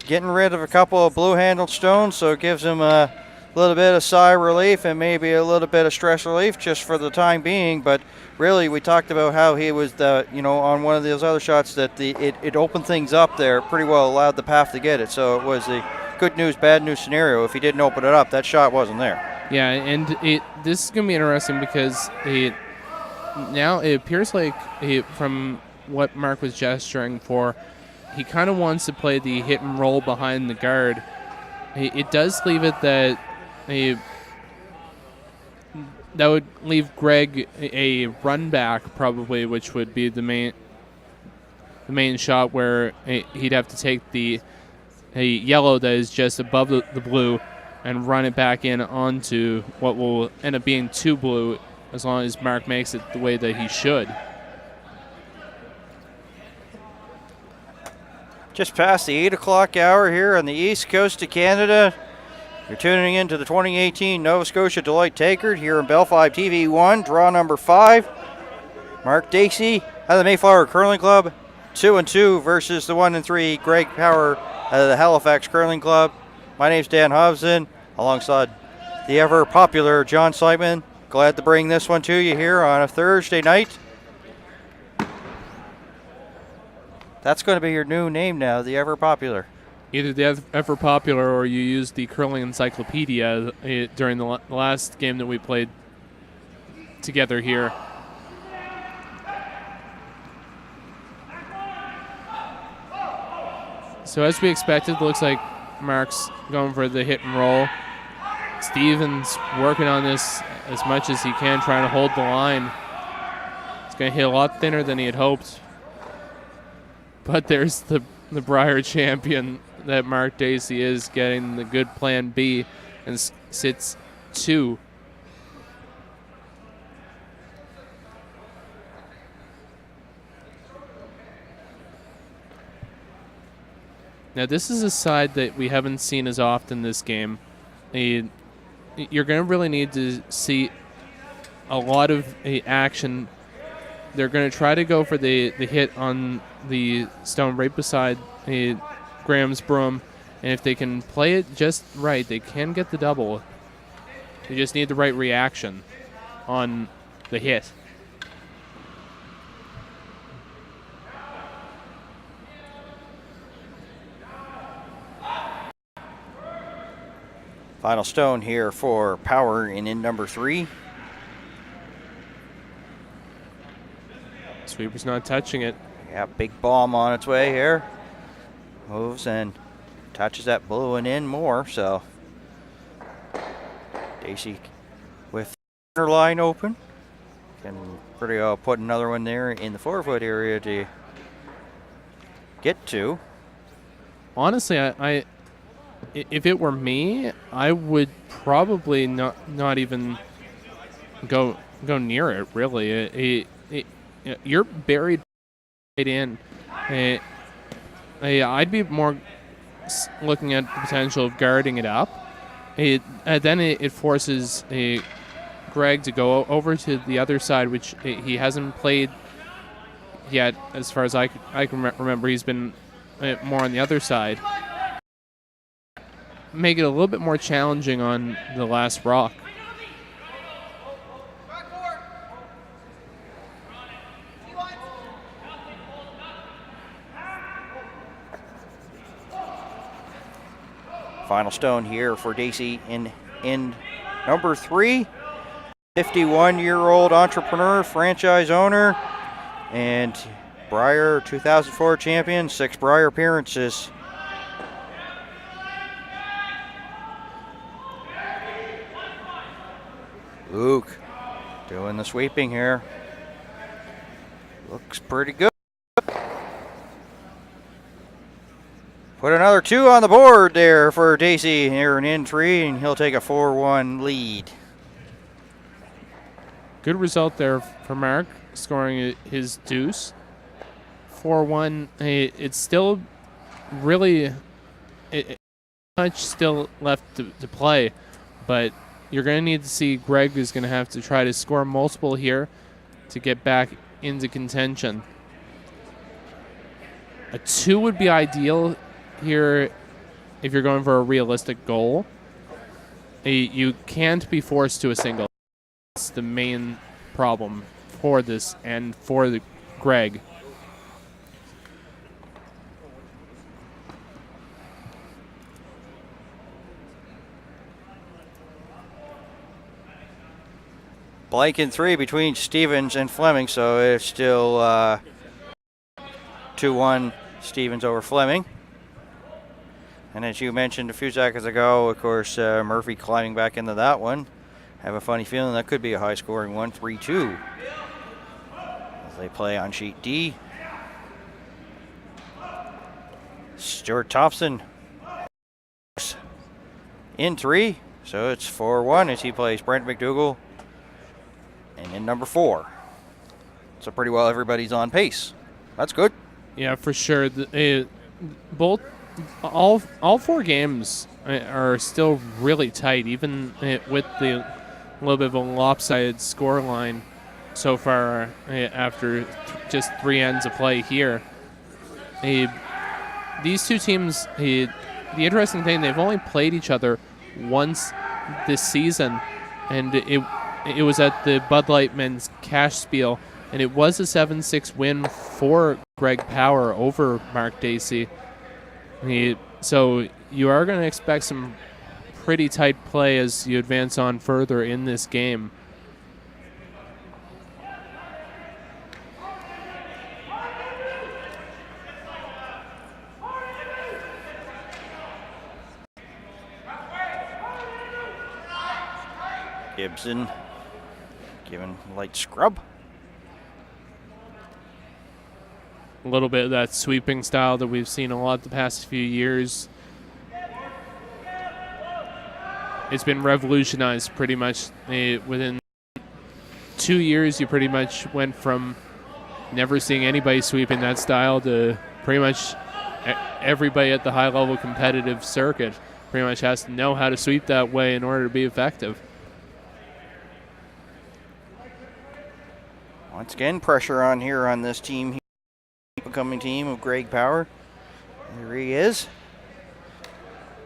getting rid of a couple of blue-handled stones, so it gives him a little bit of sigh relief and maybe a little bit of stress relief just for the time being. But really, we talked about how he was on one of those other shots that it opened things up there, pretty well allowed the path to get it. So it was a good news, bad news scenario. If he didn't open it up, that shot wasn't there. Yeah, and this is going to be interesting because now it appears like from what Mark was gesturing for, he kind of wants to play the hit and roll behind the guard. It does leave it that would leave Greg a run back probably, which would be the main shot where he'd have to take the yellow that is just above the blue and run it back in onto what will end up being 2 blue, as long as Mark makes it the way that he should. Just past the 8 o'clock hour here on the east coast of Canada. You're tuning in to the 2018 Nova Scotia Deloitte Tankard here in Bell 5 TV1, draw number 5. Mark Dacey out of the Mayflower Curling Club, 2-2 versus the 1-3 Greg Power out of the Halifax Curling Club. My name's Dan Hobson, alongside the ever popular John Slightman. Glad to bring this one to you here on a Thursday night. That's going to be your new name now, the ever popular. Either the ever popular or you use the curling encyclopedia during the last game that we played together here. So as we expected, looks like Mark's going for the hit and roll. Stevens working on this as much as he can, trying to hold the line. It's going to hit a lot thinner than he had hoped. But there's the Brier champion that Mark Dacey is, getting the good plan B and sits 2. Now this is a side that we haven't seen as often this game. You're going to really need to see a lot of action. They're going to try to go for the hit on the stone right beside Graham's broom, and if they can play it just right, they can get the double. They just need the right reaction on the hit. Final stone here for Power in number 3. Sweeper's not touching it. Yeah, big bomb on its way here. Moves and touches that blue one in more, so Dacey with the line open can pretty well put another one there in the 4-foot area to get to. Honestly, I if it were me, I would probably not even go near it. Really, you're buried right in. I'd be more looking at the potential of guarding it up. Then it forces Greg to go over to the other side, which he hasn't played yet, as far as I can remember. He's been more on the other side. Make it a little bit more challenging on the last rock. Final stone here for Dacey in number 3. 51-year-old entrepreneur, franchise owner, and Brier 2004 champion, 6 Brier appearances. Luke doing the sweeping here. Looks pretty good. Put another 2 on the board there for Dacey here in N3, and he'll take a 4-1 lead. Good result there for Mark, scoring his deuce. 4-1. It's still really much still left to play, but you're going to need to see Greg is going to have to try to score multiple here to get back into contention. A 2 would be ideal here if you're going for a realistic goal. You can't be forced to a single. That's the main problem for this and for the Greg. Blank in 3 between Stevens and Fleming, so it's still 2-1 Stevens over Fleming. And as you mentioned a few seconds ago, of course, Murphy climbing back into that one. Have a funny feeling that could be a high-scoring one, 3-2. As they play on sheet D. Stuart Thompson in 3, so it's 4-1 as he plays Brent McDougall. And in number 4. So pretty well everybody's on pace. That's good. Yeah, for sure. All 4 games are still really tight, even with the little bit of a lopsided score line so far after just 3 ends of play here. These two teams, the interesting thing, they've only played each other once this season, and it was at the Bud Light Men's Cash Spiel, and it was a 7-6 win for Greg Power over Mark Dacey. So you are going to expect some pretty tight play as you advance on further in this game. Gibson giving light scrub. A little bit of that sweeping style that we've seen a lot the past few years. It's been revolutionized pretty much. Within 2 years, you pretty much went from never seeing anybody sweeping that style to pretty much everybody at the high-level competitive circuit pretty much has to know how to sweep that way in order to be effective. Once again, pressure on here on this team, upcoming team of Greg Power. There he is.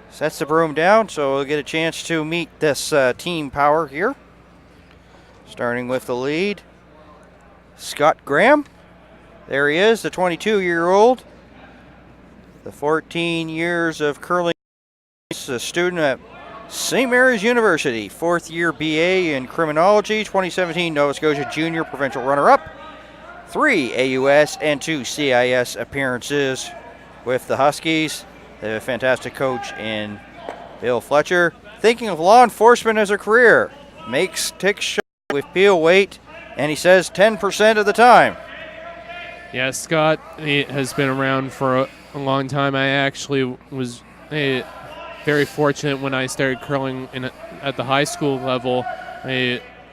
Sets the broom down, so we'll get a chance to meet this team Power here. Starting with the lead, Scott Graham. There he is, the 22-year-old. The 14 years of curling. A student at St. Mary's University, 4th year BA in Criminology, 2017 Nova Scotia Junior Provincial Runner-Up, 3 AUS and 2 CIS appearances with the Huskies. They have a fantastic coach in Bill Fletcher. Thinking of law enforcement as a career, makes tick shots with peel weight, and he says 10% of the time. Yeah, Scott has been around for a long time. I actually was very fortunate when I started curling at the high school level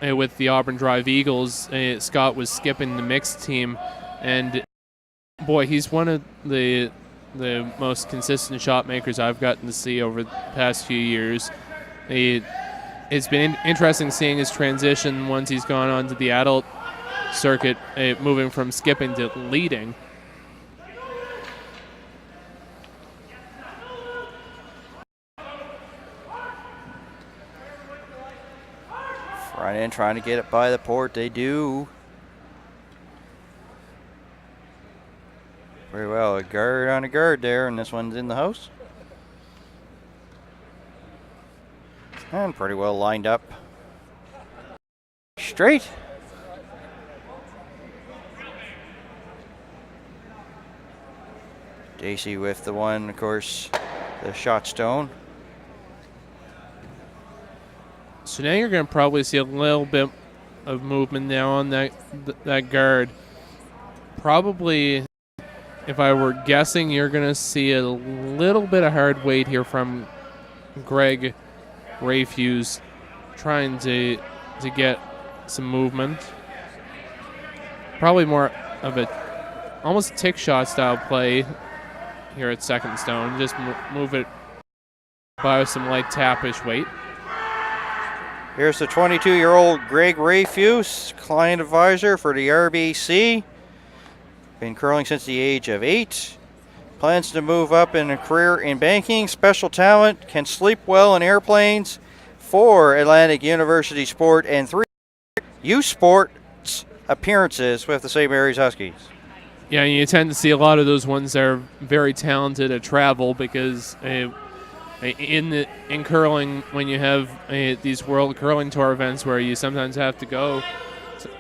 with the Auburn Drive Eagles. Scott was skipping the mixed team, and boy, he's one of the most consistent shot makers I've gotten to see over the past few years. It's been interesting seeing his transition once he's gone on to the adult circuit, moving from skipping to leading. Front end trying to get it by the port. They do. Very well. A guard on a guard there, and this one's in the house. And pretty well lined up. Straight. Dacey with the one, of course, the shot stone. So now you're going to probably see a little bit of movement now on that guard. Probably, if I were guessing, you're going to see a little bit of hard weight here from Greg Rayfuse, trying to get some movement. Probably more of a almost tick shot style play here at second stone. Just move it by some light tapish weight. Here's the 22-year-old Greg Rayfuse, client advisor for the RBC. Been curling since the age of 8. Plans to move up in a career in banking. Special talent, can sleep well in airplanes. 4 Atlantic University Sport and 3 youth sports appearances with the St. Mary's Huskies. Yeah, you tend to see a lot of those ones that are very talented at travel, because in curling, when you have these World Curling Tour events where you sometimes have to go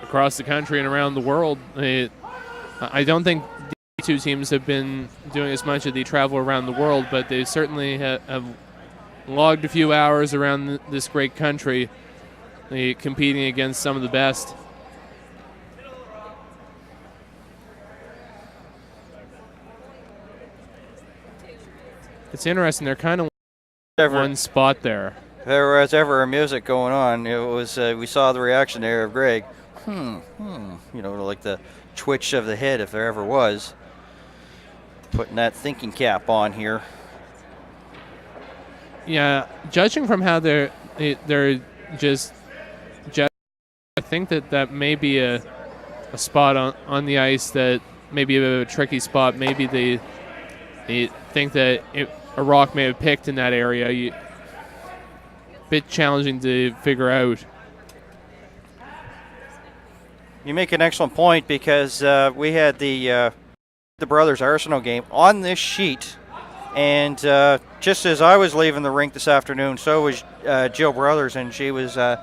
across the country and around the world, I don't think the two teams have been doing as much of the travel around the world, but they certainly have logged a few hours around this great country, competing against some of the best. It's interesting. They're kind of one spot there. If there was ever a music going on, it was we saw the reaction there of Greg. You know, like the twitch of the head, if there ever was. Putting that thinking cap on here. Yeah, judging from how they're just I think that may be a spot on the ice that may be a bit of a tricky spot. Maybe they think that a rock may have picked in that area. Bit challenging to figure out. You make an excellent point, because we had the Brothers Arsenal game on this sheet, and just as I was leaving the rink this afternoon, so was Jill Brothers, and she was her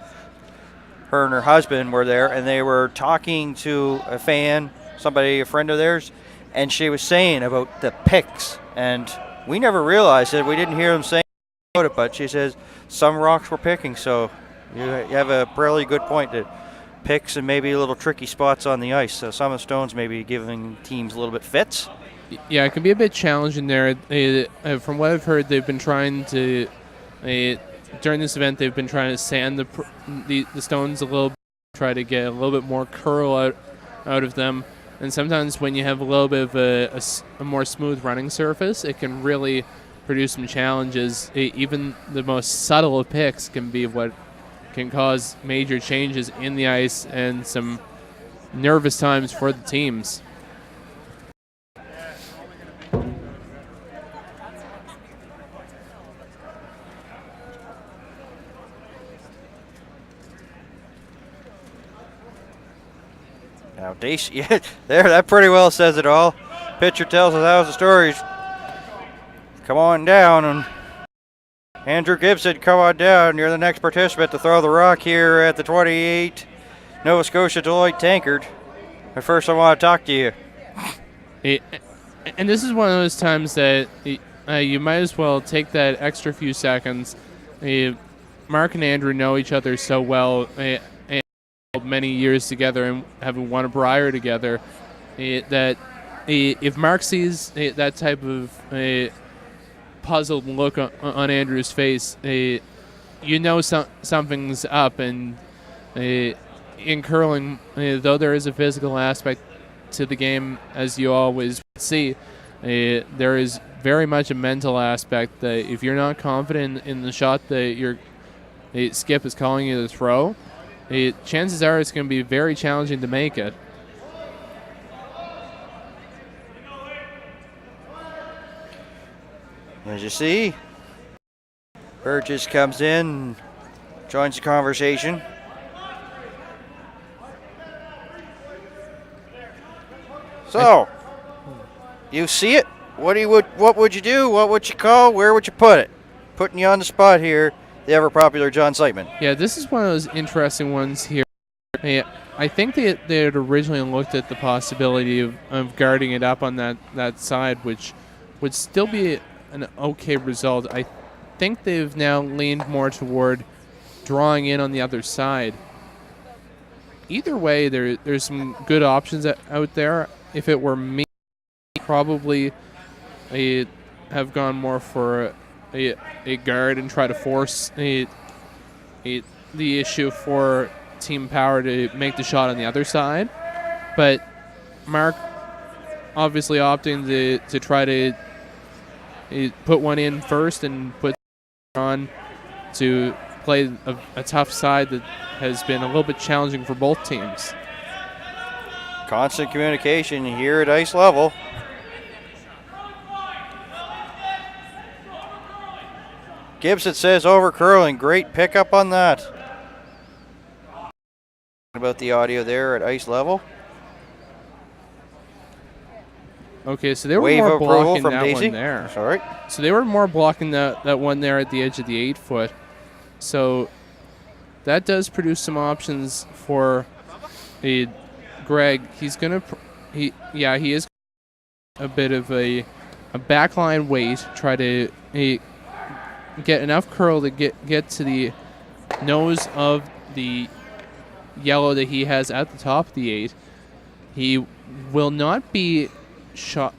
and her husband were there, and they were talking to a fan, a friend of theirs, and she was saying about the picks, and we never realized it. We didn't hear them saying about it, but she says some rocks were picking, so you have a really good point that picks and maybe a little tricky spots on the ice. So some of the stones may be giving teams a little bit fits. Yeah, it can be a bit challenging there. From what I've heard, they've been trying to, during this event, they've been trying to sand the stones a little bit, try to get a little bit more curl out of them. And sometimes when you have a little bit of a more smooth running surface, it can really produce some challenges. Even the most subtle of picks can be what can cause major changes in the ice and some nervous times for the teams. Now, Dacey, yeah, there, that pretty well says it all. Pitcher tells 1,000 stories. Come on down, and Andrew Gibson, come on down. You're the next participant to throw the rock here at the 28 Nova Scotia Deloitte Tankard. But first, I want to talk to you. And this is one of those times that you might as well take that extra few seconds. Mark and Andrew know each other so well, and many years together, and having won a Brier together, that if Mark sees that type of puzzled look on Andrew's face, you know something's up. And in curling, though there is a physical aspect to the game, as you always see, there is very much a mental aspect that if you're not confident in the shot that your skip is calling you to throw, chances are it's going to be very challenging to make it. As you see, Burgess comes in, joins the conversation. So, you see it? What would you do? What would you call? Where would you put it? Putting you on the spot here, the ever popular John Slightman. Yeah, this is one of those interesting ones here. I think they had originally looked at the possibility of guarding it up on that side, which would still be an okay result. I think they've now leaned more toward drawing in on the other side. Either way, there's some good options out there. If it were me, probably have gone more for a guard and try to force the issue for Team Power to make the shot on the other side. But Mark obviously opting to try to put one in first and put on to play a tough side that has been a little bit challenging for both teams. Constant communication here at ice level. Gibson says over curling. Great pickup on that. About the audio there at ice level. Okay, so they were Wave more of approval blocking from that Dacey. one there. Sorry. So they were more blocking that one there at the edge of the 8-foot. So that does produce some options for Greg. He's gonna he is a bit of a backline weight. Try to get enough curl to get to the nose of the yellow that he has at the top of the 8. He will not be shot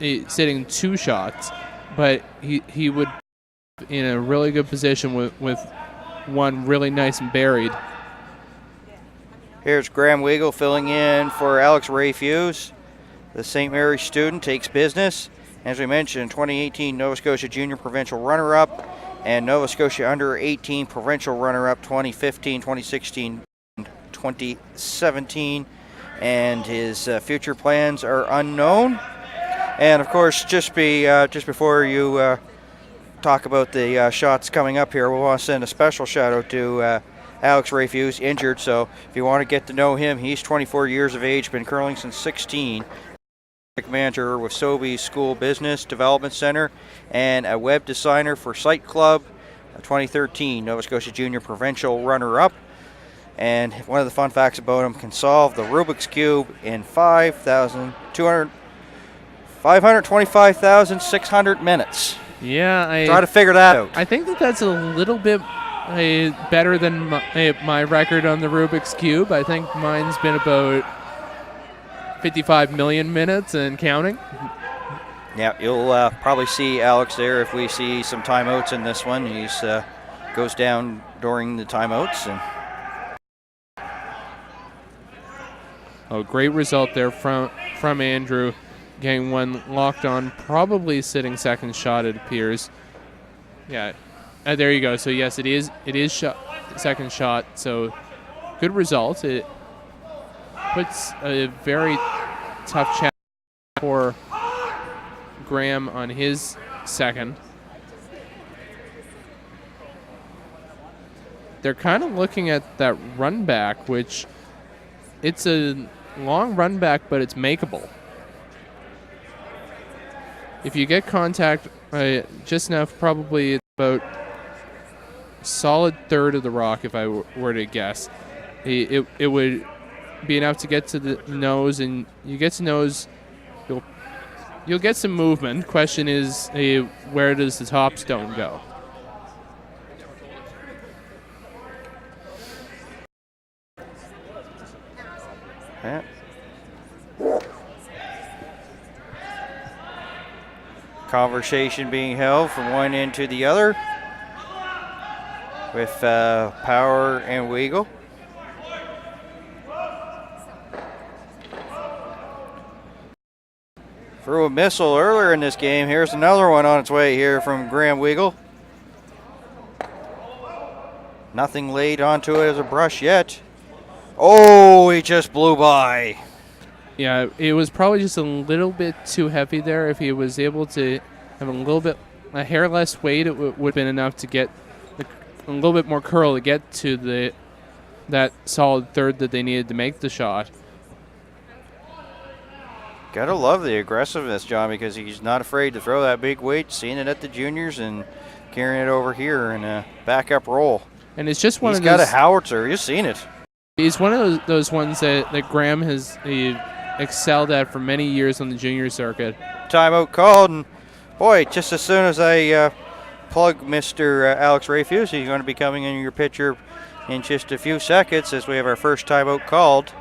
sitting 2 shots, but he would be in a really good position with one really nice and buried. Here's Graham Weigel filling in for Alex Rayfuse. The St. Mary's student takes business. As we mentioned, 2018 Nova Scotia Junior Provincial runner-up and Nova Scotia Under 18 Provincial runner-up 2015, 2016, 2017. And his future plans are unknown. And of course, just before you talk about the shots coming up here, we want to send a special shout out to Alex Rayfuse, injured. So if you want to get to know him, he's 24 years of age, been curling since 16. Manager with Sobey's School Business Development Center and a web designer for Site Club, 2013 Nova Scotia Junior Provincial runner-up. And one of the fun facts about him, can solve the Rubik's Cube in 525,600 minutes. Yeah, try to figure that out. I think that's a little bit better than my record on the Rubik's Cube. I think mine's been about 55 million minutes and counting. Yeah, you'll probably see Alex there if we see some timeouts in this one. He's goes down during the timeouts. Great result there from Andrew, getting one locked on, probably sitting second shot, it appears. Yeah, there you go. So yes, it is second shot. So good result. It puts a very tough challenge for Graham on his second. They're kind of looking at that run back, which it's a long run back, but it's makeable. If you get contact just enough, probably about solid third of the rock, if I were to guess. It would be enough to get to the nose, and you get to nose, you'll get some movement. Question is, where does the top stone go? Yeah. Conversation being held from one end to the other with Power and Weagle. Threw a missile earlier in this game. Here's another one on its way here from Graham Weagle. Nothing laid onto it as a brush yet. Oh, he just blew by. Yeah, it was probably just a little bit too heavy there. If he was able to have a hair less weight, it would have been enough to get a little bit more curl to get to that solid third that they needed to make the shot. Gotta love the aggressiveness, John, because he's not afraid to throw that big weight, seeing it at the juniors and carrying it over here in a backup roll. And it's just one He's of those. got a howitzer. You've seen it. He's one of those ones that Graham has excelled at for many years on the junior circuit. Timeout called, and boy, just as soon as I plug Mr. Alex Rayfuse, he's going to be coming in your picture in just a few seconds as we have our first timeout called.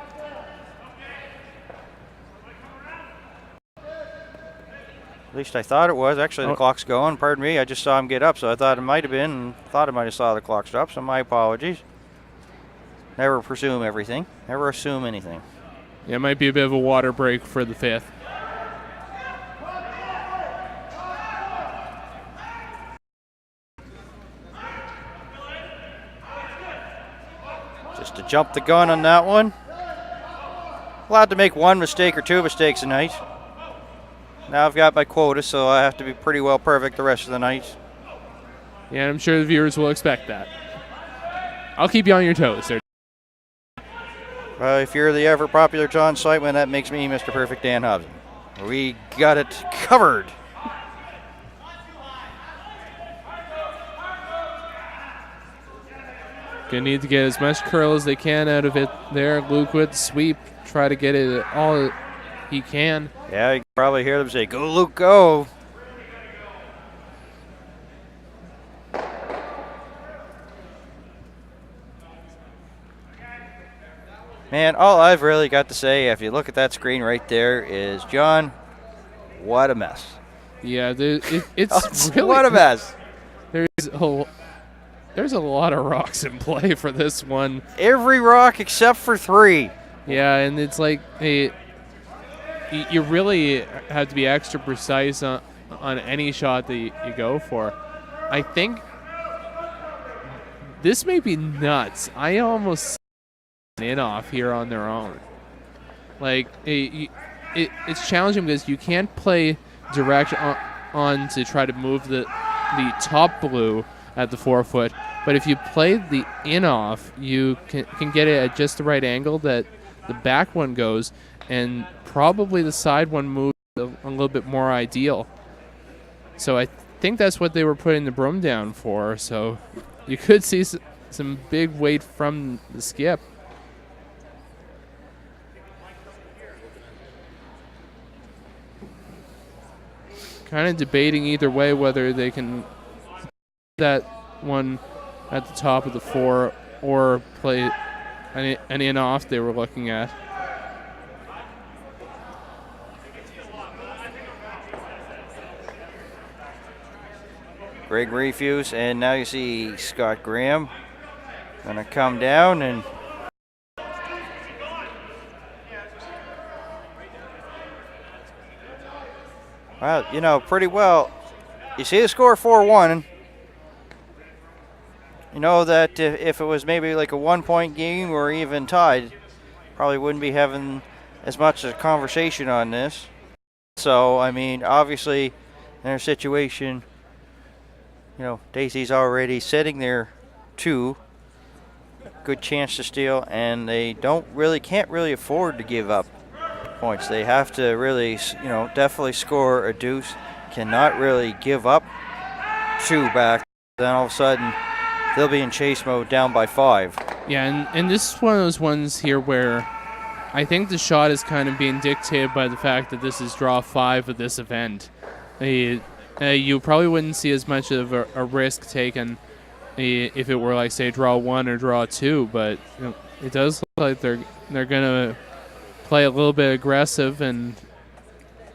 At least I thought it was. Actually, the clock's going. Pardon me. I just saw him get up, so I thought it might have been, and thought I might have saw the clock stop, so my apologies. Never presume everything. Never assume anything. Yeah, it might be a bit of a water break for the fifth. Just to jump the gun on that one. Allowed to make one mistake or two mistakes a night. Now I've got my quota, so I have to be pretty well perfect the rest of the night. Yeah, I'm sure the viewers will expect that. I'll keep you on your toes, sir. If you're the ever popular John Slightman, that makes me Mr. Perfect Dan Hobson. We got it covered. Gonna need to get as much curl as they can out of it there. Luke with the sweep, try to get it all he can. Yeah, you can probably hear them say, "Go, Luke, go." Man, all I've really got to say, if you look at that screen right there, is, John, what a mess. Yeah, it's really what a mess. There's a lot of rocks in play for this one. Every rock except for 3. Yeah, and it's like you really have to be extra precise on any shot that you go for. I think this may be nuts. I almost in off here on their own. Like it's challenging because you can't play direct on to try to move the top blue at the 4-foot, but if you play the in off, you can get it at just the right angle that the back one goes, and probably the side one moves a little bit more ideal. So I think that's what they were putting the broom down for. So you could see some big weight from the skip. Kind of debating either way whether they can that one at the top of the 4 or play an in off they were looking at. Greg Refuse, and now you see Scott Graham going to come down and well, you know, pretty well. You see the score 4-1. You know that if it was maybe like a 1-point game or even tied, probably wouldn't be having as much a conversation on this. So, I mean, obviously, in their situation, you know, Dacey's already sitting there 2. Good chance to steal, and they can't really afford to give up points. They have to really, you know, definitely score a deuce. Cannot really give up 2 back. Then all of a sudden, they'll be in chase mode down by 5. Yeah, and this is one of those ones here where I think the shot is kind of being dictated by the fact that this is draw 5 of this event. You probably wouldn't see as much of a risk taken if it were like, say, draw 1 or draw 2, but it does look like they're gonna play a little bit aggressive and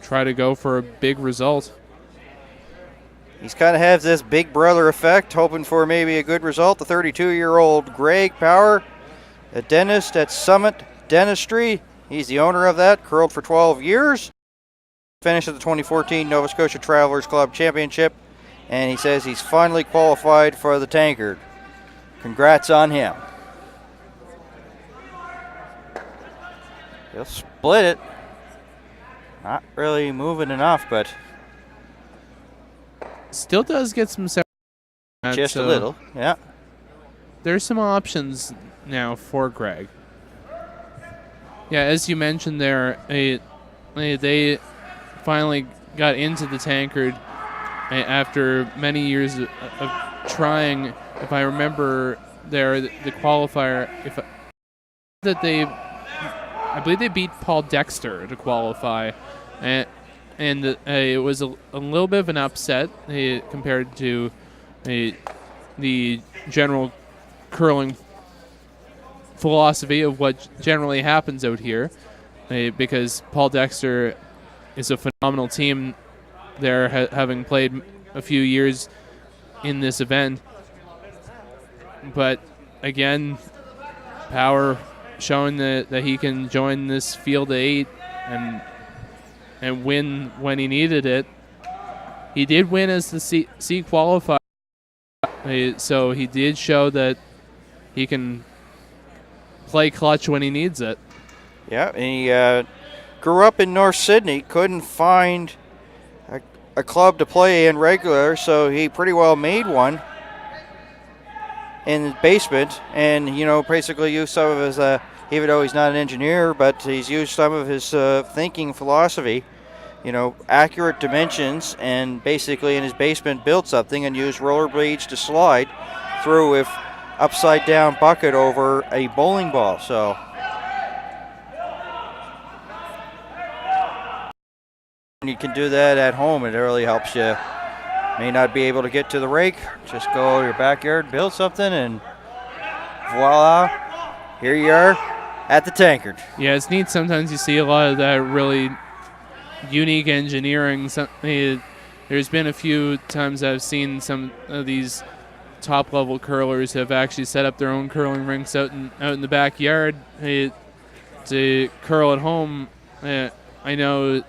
try to go for a big result. He's kind of has this big brother effect, hoping for maybe a good result. The 32-year-old Greg Power, a dentist at Summit Dentistry. He's the owner of that, curled for 12 years. Finished at the 2014 Nova Scotia Travelers Club Championship, and he says he's finally qualified for the Tankard. Congrats on him. He'll split it. Not really moving enough, but still does get some just a little, yeah. There's some options now for Greg. Yeah, as you mentioned there, they finally got into the Tankard after many years of trying. If I remember there, the qualifier, I believe they beat Paul Dexter to qualify, and it was a little bit of an upset compared to the general curling philosophy of what generally happens out here, because Paul Dexter is a phenomenal team there, having played a few years in this event. But again, Power showing that he can join this field of 8 and win when he needed it. He did win as the C qualifier, so he did show that he can play clutch when he needs it. Yeah, and he grew up in North Sydney, couldn't find a club to play in regular, so he pretty well made one in the basement, and basically used some of his even though he's not an engineer, but he's used some of his thinking philosophy, accurate dimensions, and basically in his basement built something and used rollerblades to slide through with upside down bucket over a bowling ball. So when you can do that at home, it really helps you. May not be able to get to the rake, just go to your backyard, build something, and voila, here you are at the Tankard. Yeah, it's neat. Sometimes you see a lot of that really unique engineering. There's been a few times I've seen some of these top-level curlers have actually set up their own curling rinks out in the backyard to curl at home. I know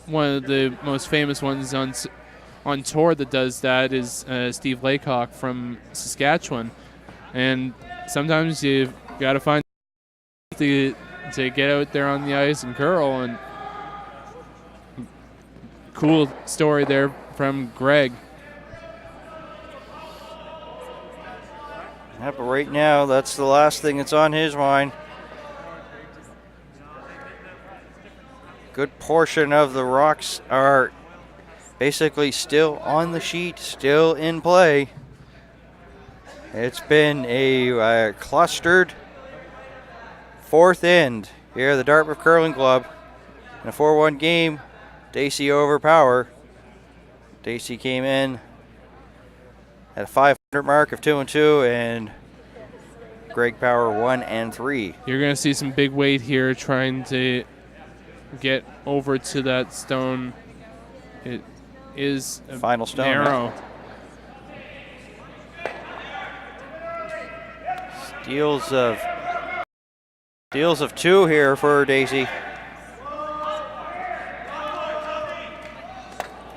one of the most famous ones on tour that does that is Steve Laycock from Saskatchewan, and sometimes you've got to find to get out there on the ice and curl. And cool story there from Greg. Yeah, but right now that's the last thing that's on his mind. Good portion of the rocks are basically still on the sheet, still in play. It's been a clustered fourth end here at the Dartmouth Curling Club in a 4-1 game. Dacey over Power. Dacey came in at a 500 mark of 2-2, and Greg Power 1-3. You're going to see some big weight here trying to get over to that stone. It is a final stone, narrow. Steals of 2 here for Dacey.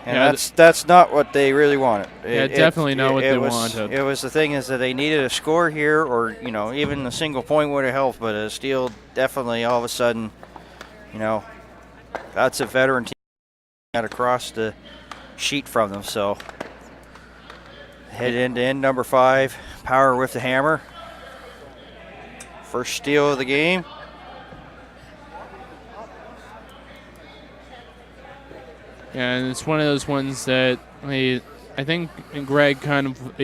And that's not what they really wanted. Definitely not what they wanted. It was the thing is that they needed a score here, or even a single point would have helped. But a steal definitely all of a sudden, that's a veteran team got across the sheet from them. So head end to end, number 5, Power with the hammer. First steal of the game. Yeah, and it's one of those ones that I think Greg kind of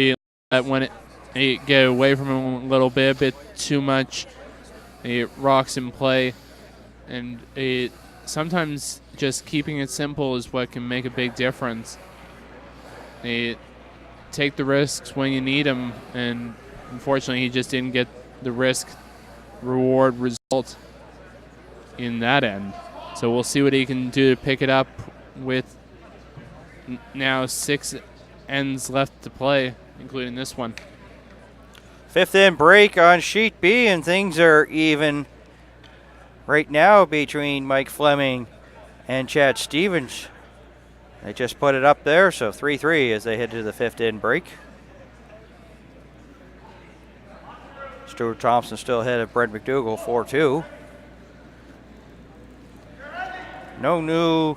that when it get away from him a little bit, a bit too much rocks in play, and sometimes just keeping it simple is what can make a big difference. Take the risks when you need them, and unfortunately he just didn't get the risk reward result in that end. So we'll see what he can do to pick it up with now 6 ends left to play, including this one. Fifth end break on sheet B, and things are even right now between Mike Fleming and Chad Stevens. They just put it up there, so 3-3 as they head to the fifth end break. Stuart Thompson still ahead of Brent McDougall, 4-2. No new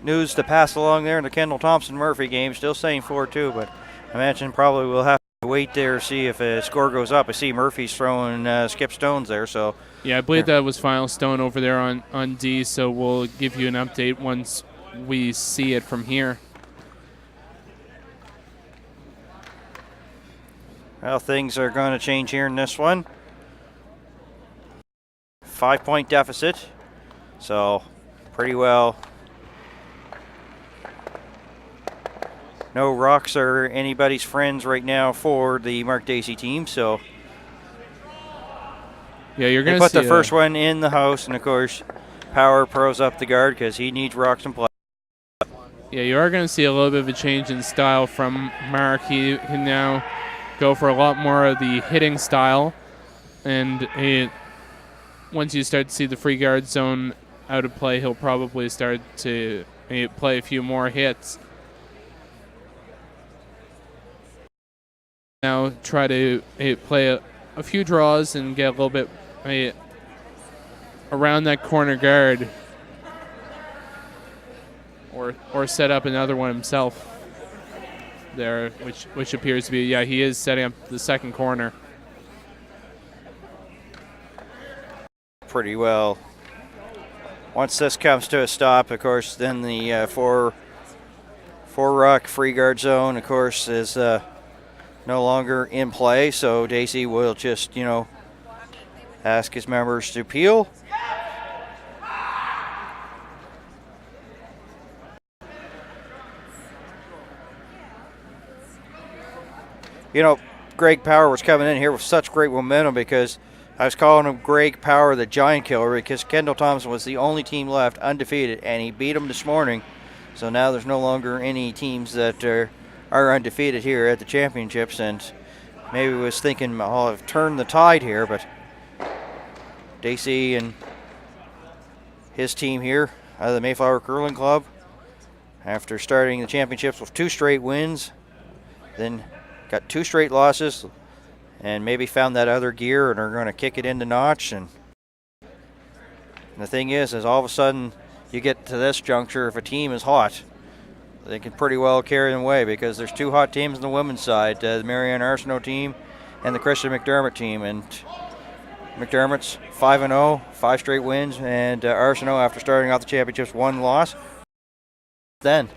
news to pass along there in the Kendall Thompson-Murphy game. Still saying 4-2, but I imagine probably we'll have to wait there, see if a score goes up. I see Murphy's throwing Skip Stones there, so. Yeah, I believe that was final stone over there on D, so we'll give you an update once we see it from here. Well, things are going to change here in this one. 5-point deficit, so pretty well. No rocks are anybody's friends right now for the Mark Dacey team, so yeah, you're going to see put the first one in the house, and of course, Power pros up the guard because he needs rocks and play. Yeah, you are going to see a little bit of a change in style from Mark. He can now go for a lot more of the hitting style, and once you start to see the free guard zone out of play, he'll probably start to play a few more hits. Now try to play a few draws and get a little bit around that corner guard, or set up another one himself there, which appears to be, yeah, he is setting up the second corner. Pretty well. Once this comes to a stop, of course, then the four rock free guard zone, of course, is no longer in play. So Dacey will just, ask his members to peel. Greg Power was coming in here with such great momentum because I was calling him Greg Power, the giant killer, because Kendall Thompson was the only team left undefeated, and he beat them this morning. So now there's no longer any teams that are undefeated here at the championships, and maybe was thinking I've turned the tide here, but Dacey and his team here out of the Mayflower Curling Club, after starting the championships with 2 straight wins, then got 2 straight losses, and maybe found that other gear and are going to kick it into notch. And the thing is all of a sudden you get to this juncture, if a team is hot, they can pretty well carry them away, because there's 2 hot teams on the women's side, the Marianne Arsenault team and the Christian McDermott team. And McDermott's 5-0, 5 straight wins, and Arsenault, after starting off the championships, 1 loss. Then.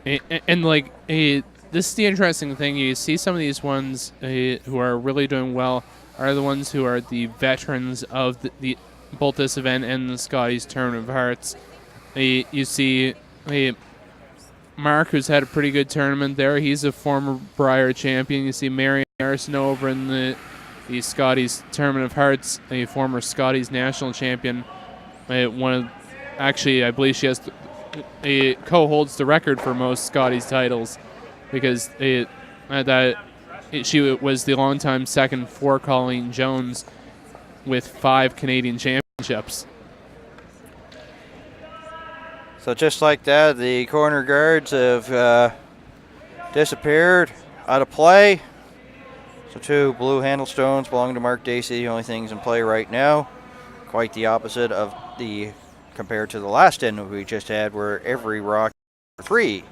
This is the interesting thing. You see some of these ones who are really doing well are the ones who are the veterans of the both this event and the Scotties Tournament of Hearts. You see Mark, who's had a pretty good tournament there. He's a former Brier champion. You see Marianne Arsenault over in the Scotties Tournament of Hearts, a former Scotties national champion. I believe she has co-holds the record for most Scotties titles, because she was the longtime second for Colleen Jones with 5 Canadian championships. So just like that, the corner guards have disappeared, out of play. So 2 blue handle stones belong to Mark Dacey, the only things in play right now. Quite the opposite of compared to the last end we just had, where every rock 3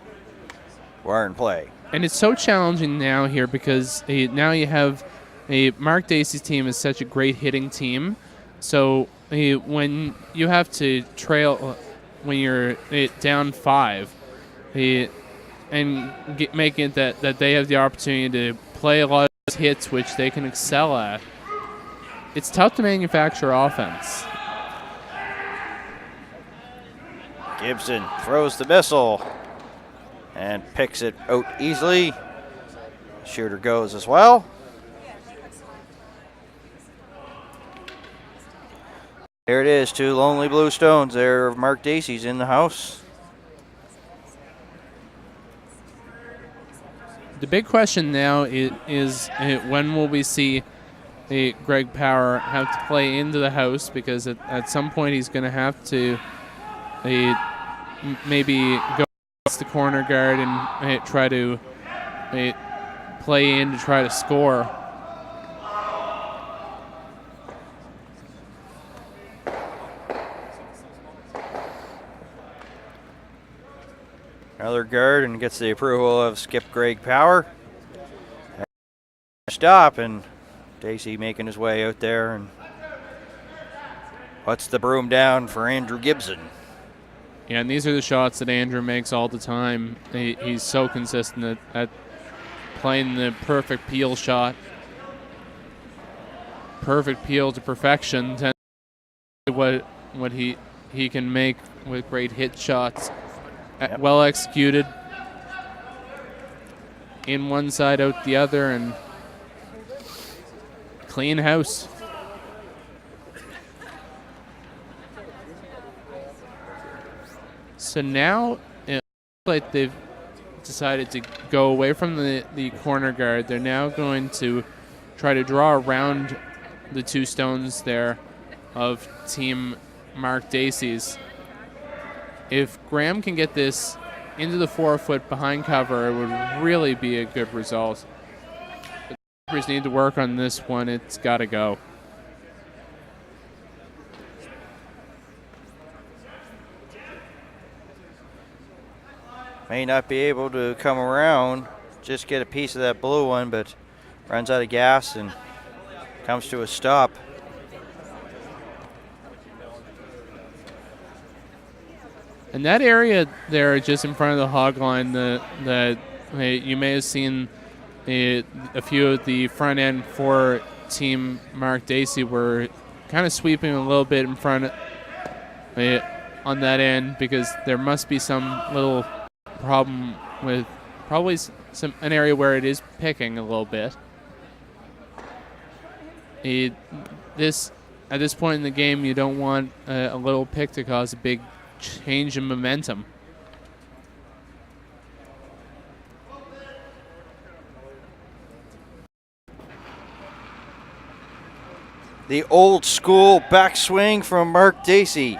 were in play. And it's so challenging now here because now you have Mark Dacey's team is such a great hitting team. So when you have to trail, when you're down 5, and making it that they have the opportunity to play a lot hits which they can excel at. It's tough to manufacture offense. Gibson throws the missile and picks it out easily. Shooter goes as well. There it is, 2 lonely blue stones there. Mark Dacey's in the house. The big question now is when will we see Greg Power have to play into the house, because at some point he's going to have to maybe go against the corner guard and try to play in to try to score. Another guard and gets the approval of Skip Greg Power. Stop, and Dacey making his way out there and puts the broom down for Andrew Gibson. Yeah, and these are the shots that Andrew makes all the time. He's so consistent at playing the perfect peel shot. Perfect peel to perfection. What he can make with great hit shots. Yep. Well executed. In one side, out the other, and clean house. So now it looks like they've decided to go away from the corner guard. They're now going to try to draw around the 2 stones there of Team Mark Dacey's. If Graham can get this into the 4-foot behind cover, it would really be a good result. The Clippers need to work on this one. It's got to go. May not be able to come around, just get a piece of that blue one, but runs out of gas and comes to a stop. And that area there, just in front of the hog line, that you may have seen a few of the front end for Team Mark Dacey were kind of sweeping a little bit in front on that end, because there must be some little problem with probably an area where it is picking a little bit. At this point in the game, you don't want a little pick to cause a big change in momentum. The old school backswing from Mark Dacey.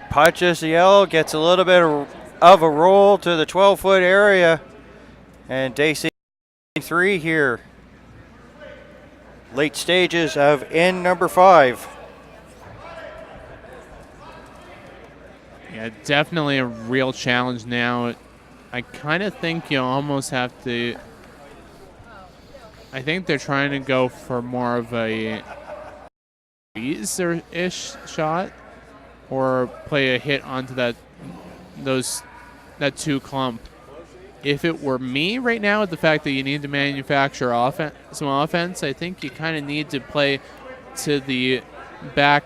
Punches the yellow, gets a little bit of a roll to the 12-foot area, and Dacey 3 here. Late stages of end number 5. Yeah, definitely a real challenge now. I kind of think you almost have to. I think they're trying to go for more of a freezer-ish shot, or play a hit onto that 2 clump. If it were me right now, with the fact that you need to manufacture some offense, I think you kind of need to play to the back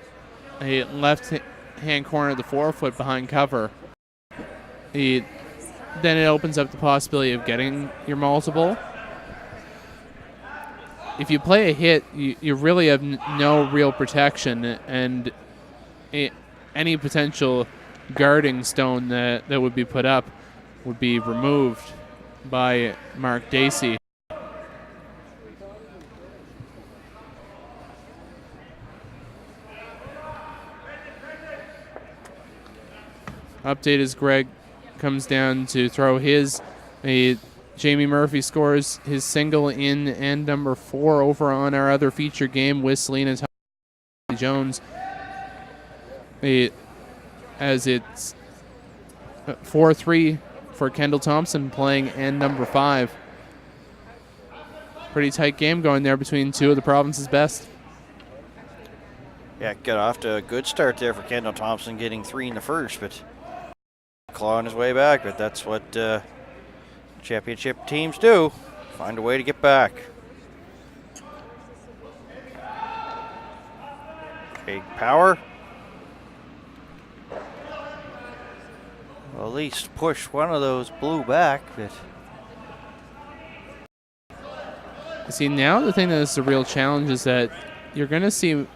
left-hand corner of the 4-foot behind cover. Then it opens up the possibility of getting your multiple. If you play a hit, you really have no real protection, and any potential guarding stone that would be put up would be removed by Mark Dacey. Update as Greg comes down to throw his. Jamie Murphy scores his single in end number 4 over on our other feature game with Selena Jones. As it's 4-3 for Kendall Thompson playing end number 5. Pretty tight game going there between 2 of the province's best. Yeah, got off to a good start there for Kendall Thompson, getting 3 in the first, but clawing his way back, but that's what championship teams do. Find a way to get back. Big power. Well, at least push one of those blue back. But see, now the thing that is the real challenge is that you're going to see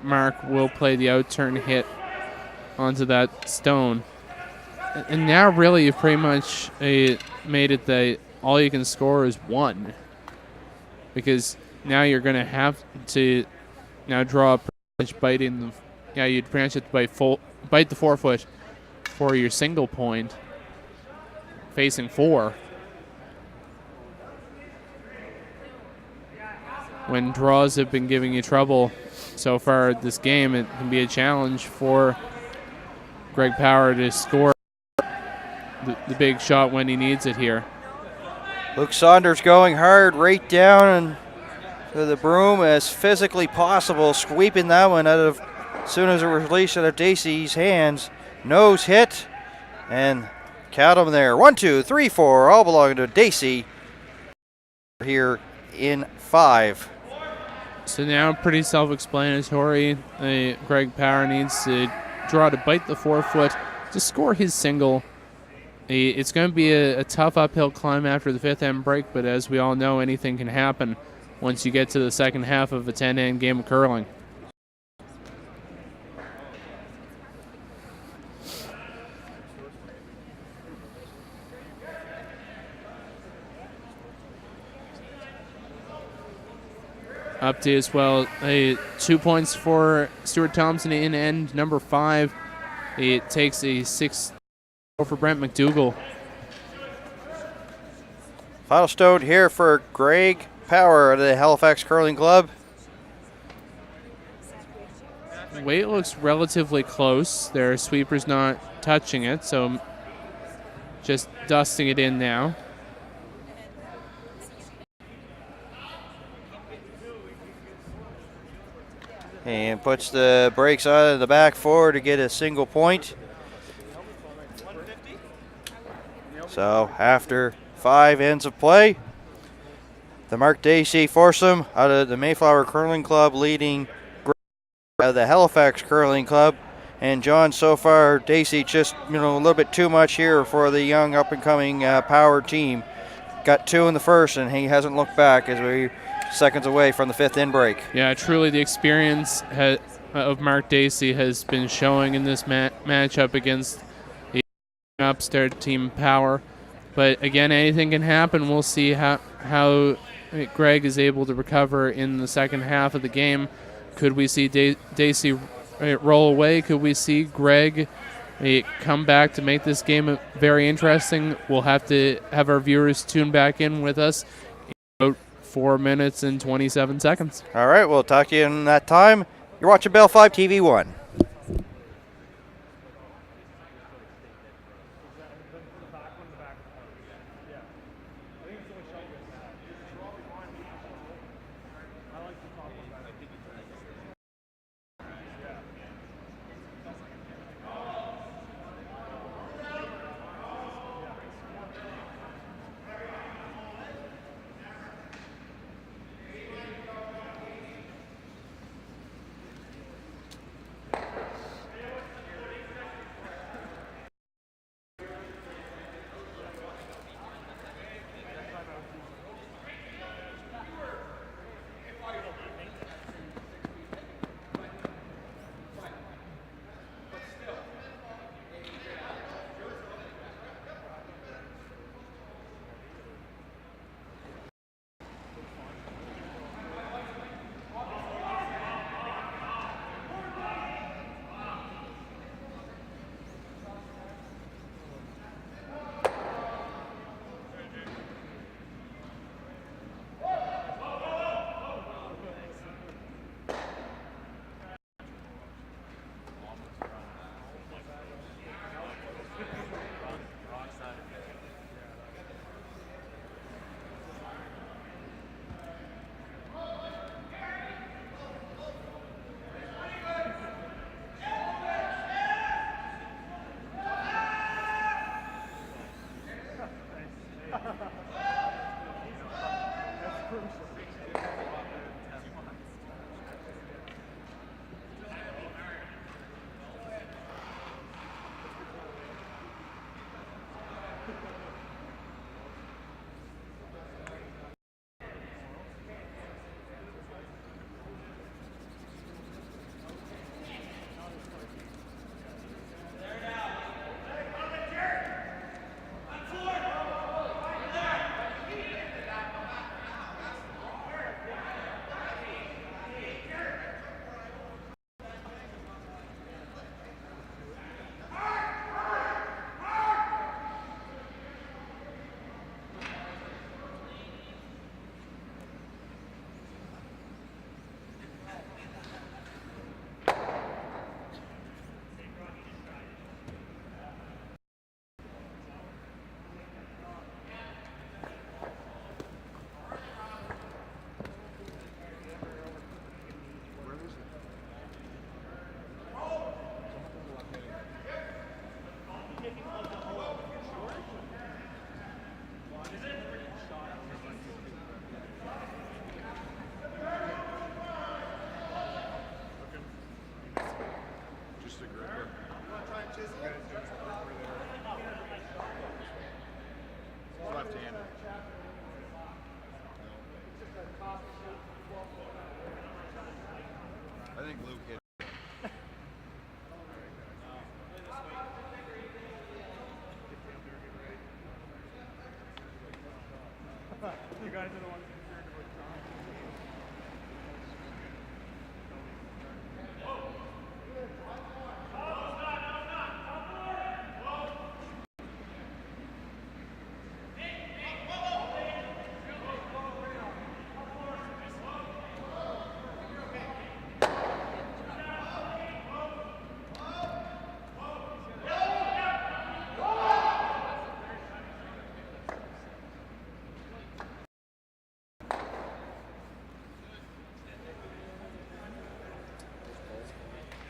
Mark will play the out-turn hit onto that stone. And now really you've pretty much made it that all you can score is 1. Because now you're going to have to now draw a biting the, you'd pretty much have to bite the forefoot for your single point, facing 4. When draws have been giving you trouble so far this game, it can be a challenge for Greg Power to score the big shot when he needs it here. Luke Saunders going hard right down to the broom as physically possible, sweeping that one out of as soon as it was released out of Dacey's hands. Nose hit, and count them there. 1, 2, 3, 4, all belonging to Dacey here in 5. So now pretty self-explanatory. Greg Power needs to draw to bite the forefoot to score his single. It's going to be a tough uphill climb after the 5th end break, but as we all know, anything can happen once you get to the second half of a 10-end game of curling. Up to as well, 2 points for Stuart Thompson in end number 5. It takes a 6 for Brent McDougall. Final stone here for Greg Power of the Halifax Curling Club. Weight looks relatively close. Their sweeper's not touching it, so just dusting it in now. And puts the brakes on the back forward to get a single point. So after 5 ends of play, the Mark Dacey foursome out of the Mayflower Curling Club leading out of the Halifax Curling Club. And John, so far Dacey just a little bit too much here for the young up-and-coming Power team. Got 2 in the first, and he hasn't looked back as we seconds away from the 5th end break. Yeah, truly the experience of Mark Dacey has been showing in this matchup against the upstart team Power. But again, anything can happen. We'll see how Greg is able to recover in the second half of the game. Could we see Dacey roll away? Could we see Greg come back to make this game very interesting? We'll have to have our viewers tune back in with us in about 4 minutes and 27 seconds. All right, we'll talk to you in that time. You're watching Bell 5 TV 1.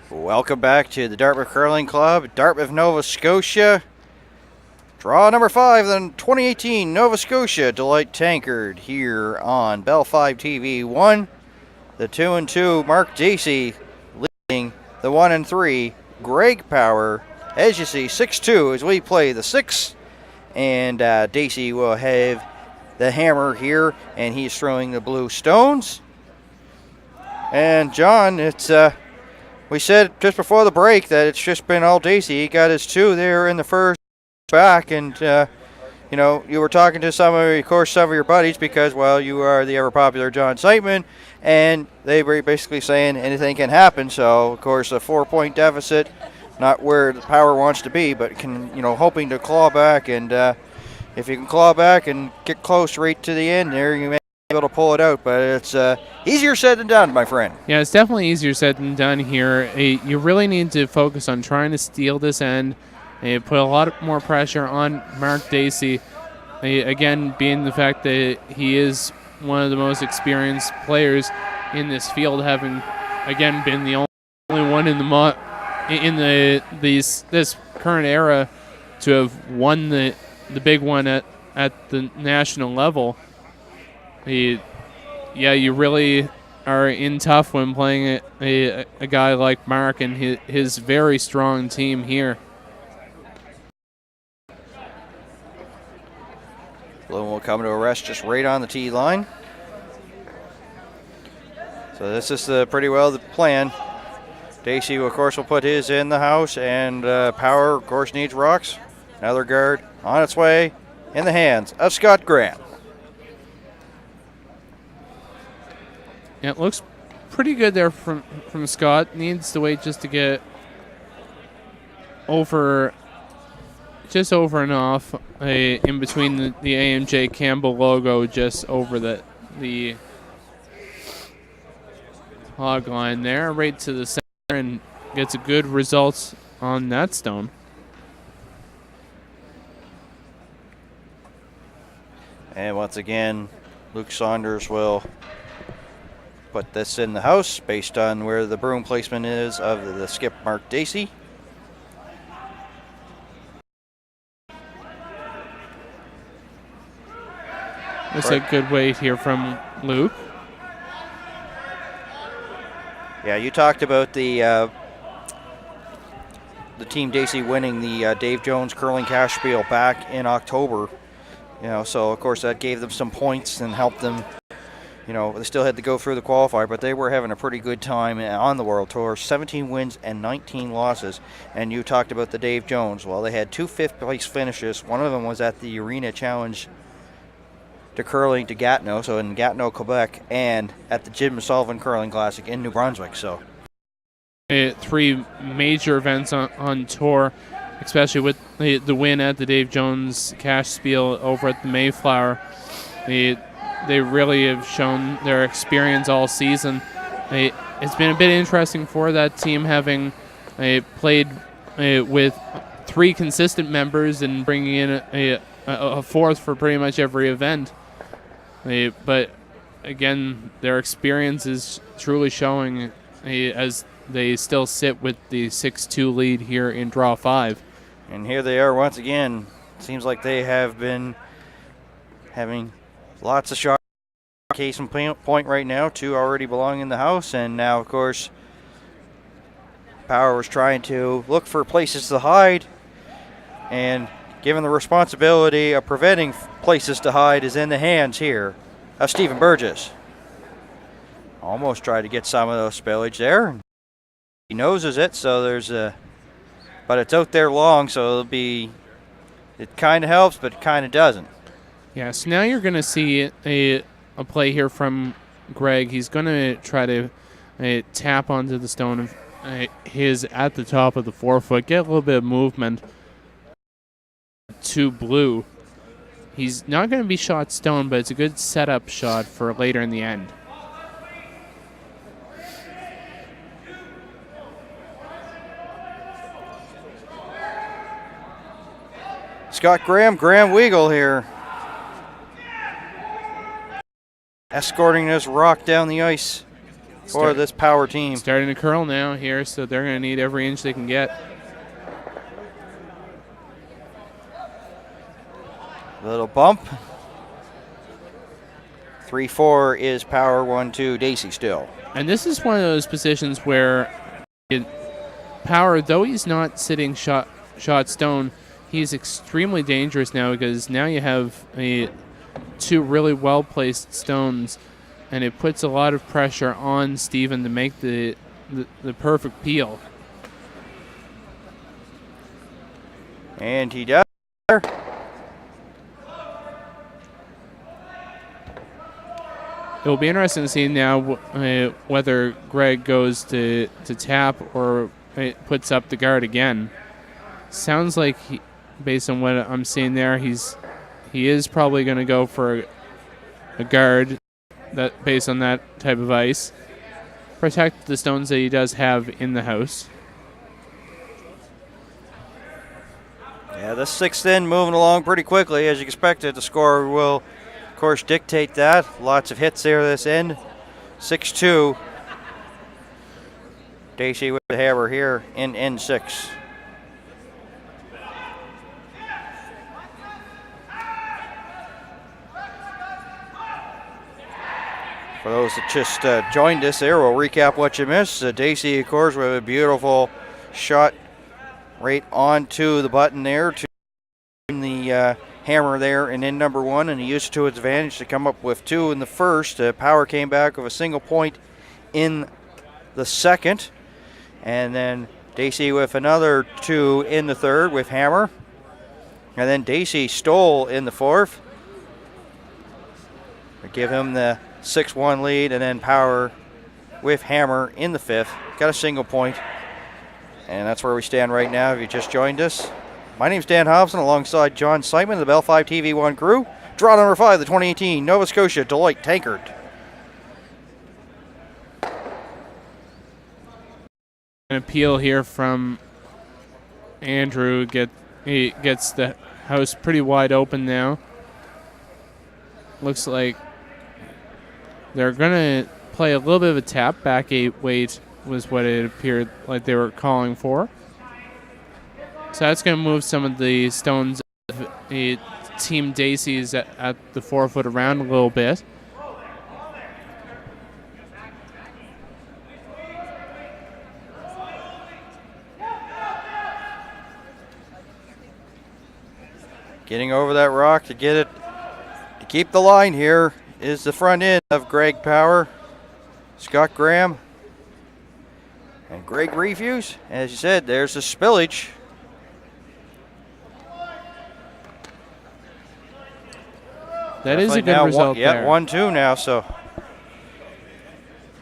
Welcome back to the Dartmouth Curling Club, Dartmouth, Nova Scotia. Draw number 5, the 2018 Nova Scotia Deloitte Tankard here on Bell 5 TV 1. The 2-2, Mark Dacey leading the 1-3, Greg Power. As you see, 6-2 as we play the 6. And Dacey will have the hammer here, and he's throwing the blue stones. And John, it's we said just before the break that it's just been all Dacey. He got his 2 there in the first back, and you know, you were talking to some of your buddies because, well, you are the ever popular John Seitman, and they were basically saying anything can happen. So, of course, a 4-point deficit, not where the Power wants to be, but hoping to claw back, and if you can claw back and get close right to the end there, you may be able to pull it out, but it's easier said than done, my friend. Yeah, it's definitely easier said than done here. You really need to focus on trying to steal this end. Put a lot more pressure on Mark Dacey. Again, being the fact that he is one of the most experienced players in this field, having again been the only one in this current era to have won the big one at the national level. You really are in tough when playing a guy like Mark and his very strong team here. Bloom will come to a rest just right on the tee line. So this is pretty well the plan. Dacey, of course, will put his in the house, and Power, of course, needs rocks. Another guard on its way in the hands of Scott Graham. Yeah, it looks pretty good there from Scott. Needs to wait just to get over and off in between the AMJ Campbell logo, just over the hog line there, right to the center, and gets a good result on that stone. And once again, Luke Saunders will put this in the house based on where the broom placement is of the skip Mark Dacey. That's a good weight here from Luke. Yeah, you talked about the Team Dacey winning the Dave Jones Curling Cash Spiel back in October. So of course that gave them some points and helped them. They still had to go through the qualifier, but they were having a pretty good time on the World Tour. 17 wins and 19 losses. And you talked about the Dave Jones. Well, they had 2 fifth-place finishes. One of them was at the Arena Challenge to curling to Gatineau, so in Gatineau, Quebec, and at the Jim Sullivan Curling Classic in New Brunswick. So 3 major events on tour, especially with the win at the Dave Jones Cash Spiel over at the Mayflower. They really have shown their experience all season. It's been a bit interesting for that team, having played with 3 consistent members and bringing in a fourth for pretty much every event. But again, their experience is truly showing as they still sit with the 6-2 lead here in Draw 5. And here they are once again. Seems like they have been having lots of shots. Case in point right now, 2 already belong in the house, and now, of course, Power was trying to look for places to hide, and given the responsibility of preventing places to hide is in the hands here of Stephen Burgess. Almost tried to get some of those spillage there. He noses it, so there's but it's out there long, so it kind of helps, but it kind of doesn't. Yeah, so now you're going to see a play here from Greg. He's going to try to tap onto the stone of his at the top of the forefoot, get a little bit of movement to blue. He's not going to be shot stone, but it's a good setup shot for later in the end. Scott Graham Weagle here, escorting this rock down the ice for this power team. Starting to curl now here, so they're going to need every inch they can get. Little bump. 3-4 is power, 1-2 Dacey still. And this is one of those positions where power, though he's not sitting shot stone, he's extremely dangerous now because now you have two really well-placed stones, and it puts a lot of pressure on Steven to make the perfect peel. And he does. It'll be interesting to see now whether Greg goes to tap or puts up the guard again. Sounds like, based on what I'm seeing there, he is probably going to go for a guard that based on that type of ice. Protect the stones that he does have in the house. Yeah, the sixth in moving along pretty quickly as you expected. The score will, of course, dictate that. Lots of hits there this end. 6-2. Dacey with the hammer here in N6. For those that just joined us there, we'll recap what you missed. Dacey, of course, with a beautiful shot right onto the button there to the hammer there and in number one, and he used it to its advantage to come up with two in the first. Power came back with a single point in the second, and then Dacey with another two in the third with hammer, and then Dacey stole in the fourth to give him the 6-1 lead, and then Power with hammer in the fifth got a single point, and that's where we stand right now if you just joined us. My name's Dan Hobson alongside John Simon of the Bell 5 TV1 crew. Draw number 5, the 2018 Nova Scotia Deloitte Tankard. An appeal here from Andrew. He gets the house pretty wide open now. Looks like they're going to play a little bit of a tap. Back 8 weight was what it appeared like they were calling for. So that's going to move some of the stones of Team Dacey's at the forefoot around a little bit. Getting over that rock to get it, to keep the line here is the front end of Greg Power, Scott Graham, and Greg Refuse. As you said, there's the spillage. That is a good result there. Yeah, 1-2 now, so.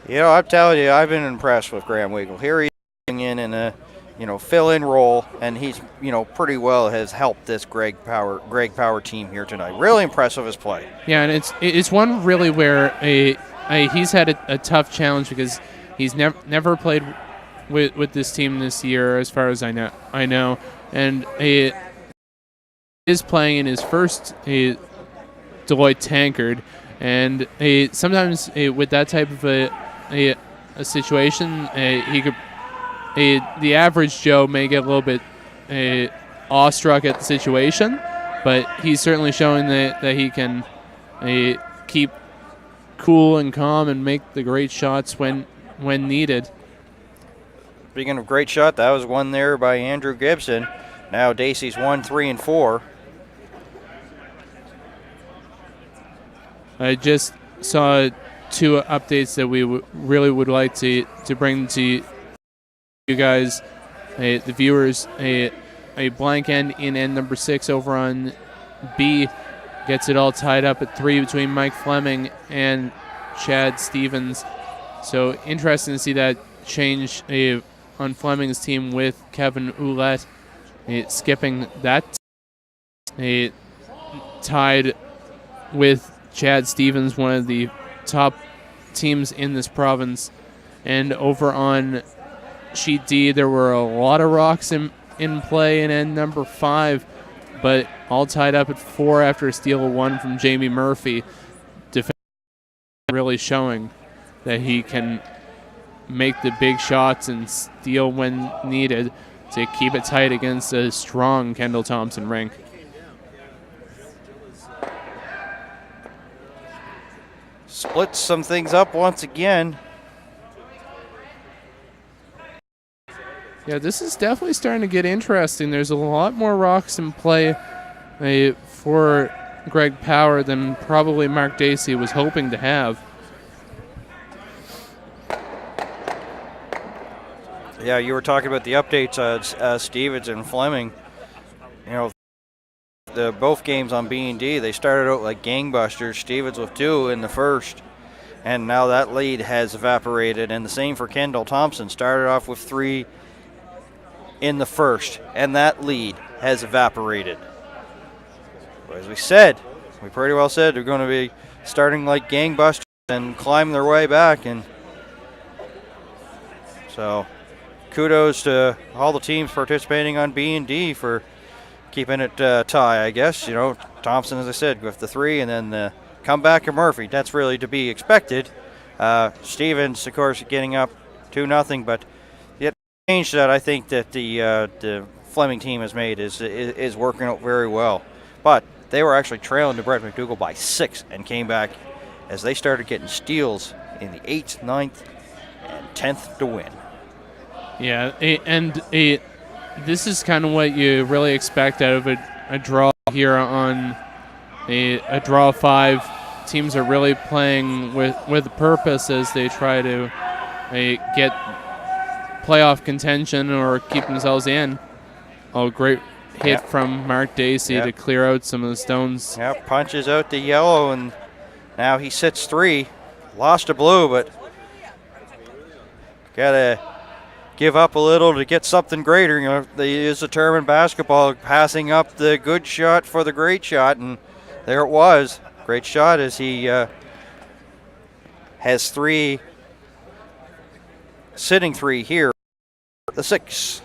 You know, I'm telling you, I've been impressed with Graham Weagle. Here he's in a, fill-in role, and he's, pretty well has helped this Greg Power team here tonight. Really impressed with his play. Yeah, and it's one really where he's had a tough challenge because he's never played with this team this year, as far as I know, and he is playing in his first Deloitte Tankard, and sometimes with that type of a situation, he could. The average Joe may get a little bit awestruck at the situation, but he's certainly showing that he can keep cool and calm and make the great shots when needed. Speaking of great shot, that was one there by Andrew Gibson. Now Dacey's 1, 3, and 4. I just saw 2 updates that we really would like to bring to you guys, the viewers. A blank end in end number 6 over on B gets it all tied up at 3 between Mike Fleming and Chad Stevens. So interesting to see that change on Fleming's team with Kevin Ouellette skipping that. Tied with Chad Stevens, one of the top teams in this province. And over on Sheet D, there were a lot of rocks in play in end number 5, but all tied up at 4 after a steal of 1 from Jamie Murphy. Really showing that he can make the big shots and steal when needed to keep it tight against a strong Kendall Thompson rink. Splits some things up once again. Yeah, this is definitely starting to get interesting. There's a lot more rocks in play for Greg Power than probably Mark Dacey was hoping to have. Yeah, you were talking about the updates on Stevens and Fleming. You know, both games on B&D, they started out like gangbusters. Stevens with 2 in the first, and now that lead has evaporated. And the same for Kendall Thompson. Started off with 3 in the first, and that lead has evaporated. As we said, we pretty well said they're going to be starting like gangbusters and climb their way back. And so kudos to all the teams participating on B&D for keeping it tie, I guess. You know, Thompson, as I said, with the 3, and then the comeback of Murphy. That's really to be expected. Stevens, of course, getting up 2-0, but the change that I think that the Fleming team has made is working out very well. But they were actually trailing to Brett McDougall by 6 and came back as they started getting steals in the 8th, 9th, and 10th to win. Yeah, this is kind of what you really expect out of a draw here on a draw 5. Teams are really playing with purpose as they try to get playoff contention or keep themselves in. Oh, great hit from Mark Dacey to clear out some of the stones. Yeah, punches out the yellow, and now he sits 3. Lost a blue, but got to give up a little to get something greater. You know, they use the term in basketball, passing up the good shot for the great shot, and there it was. Great shot as he has 3, sitting 3 here, the 6.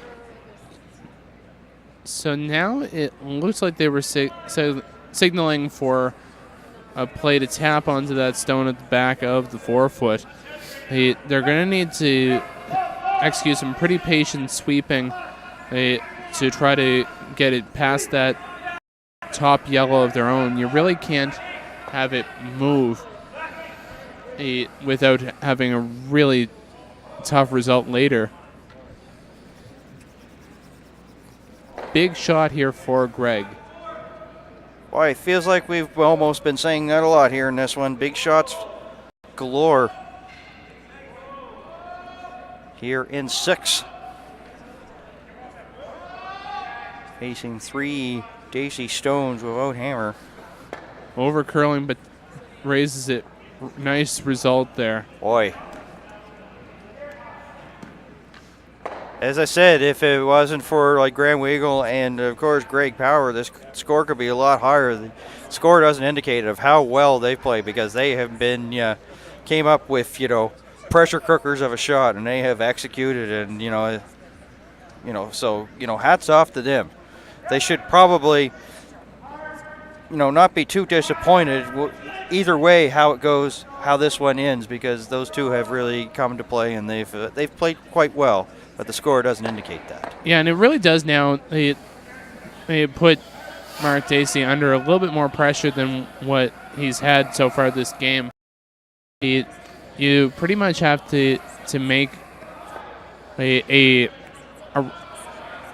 So now it looks like they were signaling for a play to tap onto that stone at the back of the 4-foot. They're going to need to execute some pretty patient sweeping to try to get it past that top yellow of their own. You really can't have it move without having a really tough result later. Big shot here for Greg. Boy, it feels like we've almost been saying that a lot here in this one. Big shots galore here in 6. Facing 3 Dacey stones without hammer. Over curling, but raises it. Nice result there. Boy. As I said, if it wasn't for like Graham Weagle and of course Greg Power, this score could be a lot higher. The score doesn't indicate of how well they played, because they have been came up with pressure cookers of a shot, and they have executed, and so hats off to them. They should probably not be too disappointed either way how it goes, how this one ends, because those two have really come to play, and they've played quite well. But the score doesn't indicate that. Yeah, and it really does now. They put Mark Dacey under a little bit more pressure than what he's had so far this game. You pretty much have to make a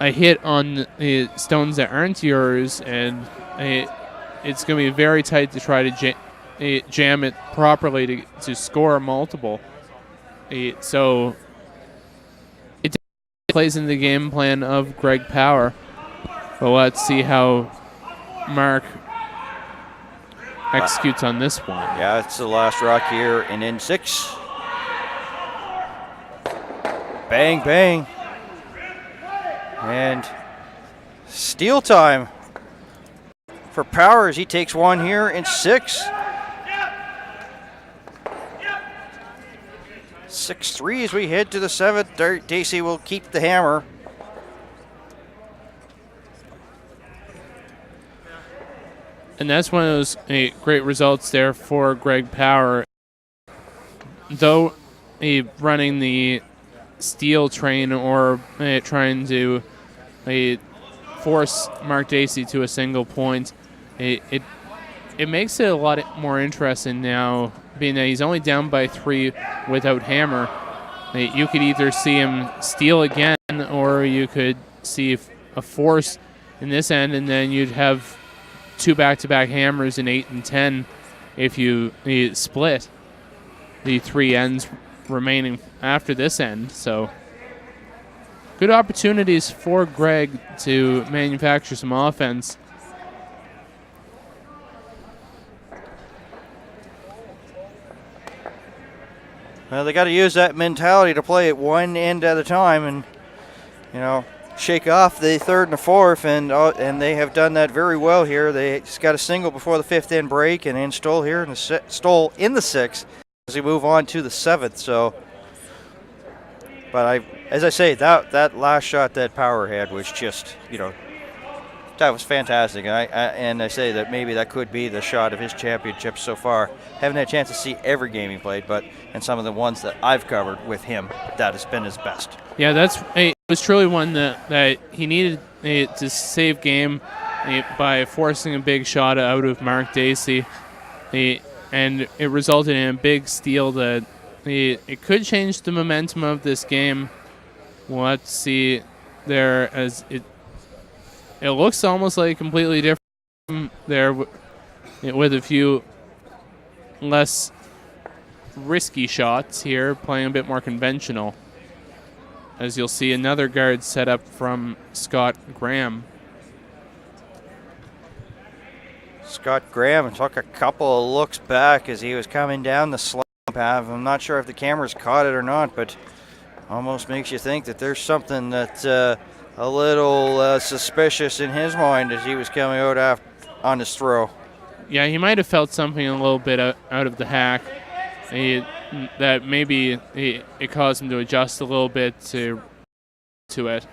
hit on the stones that aren't yours, and it's going to be very tight to try to jam it properly to score multiple. So it plays in the game plan of Greg Power. But let's see how Mark executes on this one. Yeah, it's the last rock here in 6. Bang, bang. And steal time for Powers. He takes one here in 6. 6-3 as we head to the 7th. Dacey will keep the hammer. And that's one of those great results there for Greg Power. Though running the steal train or trying to force Mark Dacey to a single point, it makes it a lot more interesting now, being that he's only down by 3 without hammer. You could either see him steal again, or you could see a force in this end, and then you'd have 2 back-to-back hammers in 8 and 10 if you split the 3 ends remaining after this end. So good opportunities for Greg to manufacture some offense. Well, they got to use that mentality to play it one end at a time, and shake off the 3rd and the 4th, and they have done that very well here. They just got a single before the 5th end break, and then stole here in the 6th as we move on to the 7th. So, but as I say, that last shot that Power had was just that was fantastic. And I say that maybe that could be the shot of his championship so far. Haven't had a chance to see every game he played, but in some of the ones that I've covered with him, that has been his best. Yeah, it was truly one that he needed to save game by forcing a big shot out of Mark Dacey, and it resulted in a big steal that it could change the momentum of this game. We'll have to see there, as it looks almost like completely different there with a few less risky shots here, playing a bit more conventional. As you'll see, another guard set up from Scott Graham. Scott Graham took a couple of looks back as he was coming down the slump path. I'm not sure if the cameras caught it or not, but almost makes you think that there's something that's a little suspicious in his mind as he was coming out on his throw. Yeah, he might have felt something a little bit out of the hack. That maybe it caused him to adjust a little bit to it.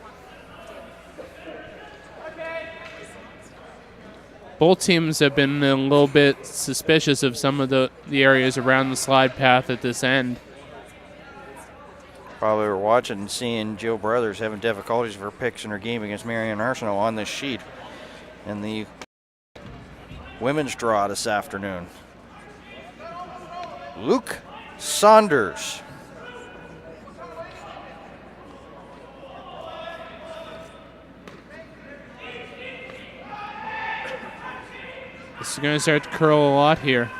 Both teams have been a little bit suspicious of some of the areas around the slide path at this end. Probably were watching and seeing Jill Brothers having difficulties for picks in her game against Marion Arsenal on this sheet in the women's draw this afternoon. Luke Saunders. This is going to start to curl a lot here.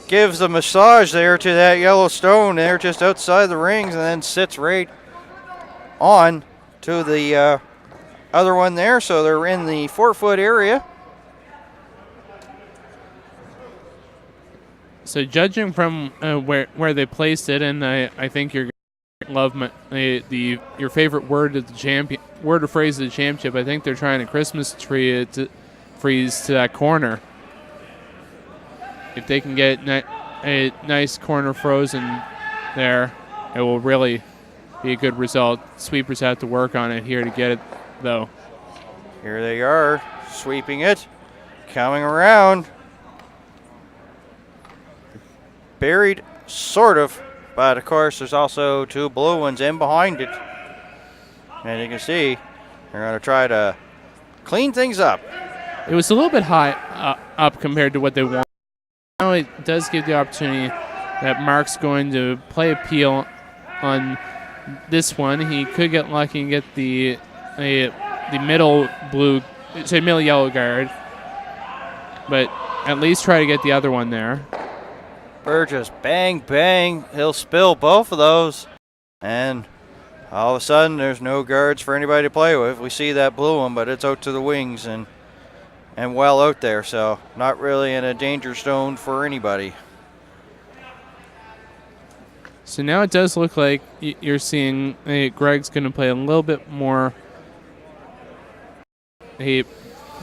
Gives the massage there to that yellow stone there just outside the rings, and then sits right on to the other one there. So they're in the 4-foot area. So judging from where they placed it, and I think you're gonna love your favorite word of the phrase of the championship. I think they're trying to Christmas tree it to freeze to that corner. If they can get a nice corner frozen there, it will really be a good result. Sweepers have to work on it here to get it, though. Here they are, sweeping it, coming around. Buried, sort of, but of course there's also 2 blue ones in behind it. And you can see they're going to try to clean things up. It was a little bit high up compared to what they want. Now it does give the opportunity that Mark's going to play a peel on this one. He could get lucky and get the middle middle yellow guard, but at least try to get the other one there. Burgess, bang, bang. He'll spill both of those. And all of a sudden, there's no guards for anybody to play with. We see that blue one, but it's out to the wings. And and well out there, so not really in a danger zone for anybody. So now it does look like you're seeing Greg's going to play a little bit more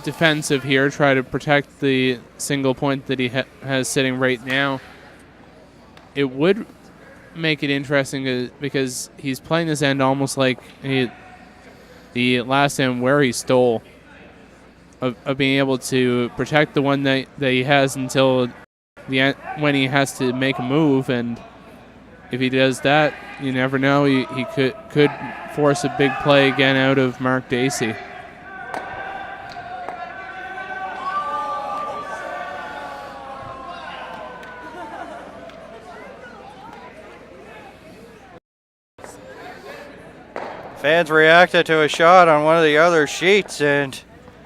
defensive here, try to protect the single point that he has sitting right now. It would make it interesting because he's playing this end almost like the last end where he stole, of being able to protect the one that he has until the end when he has to make a move. And if he does that, you never know, he could force a big play again out of Mark Dacey. Fans reacted to a shot on one of the other sheets, and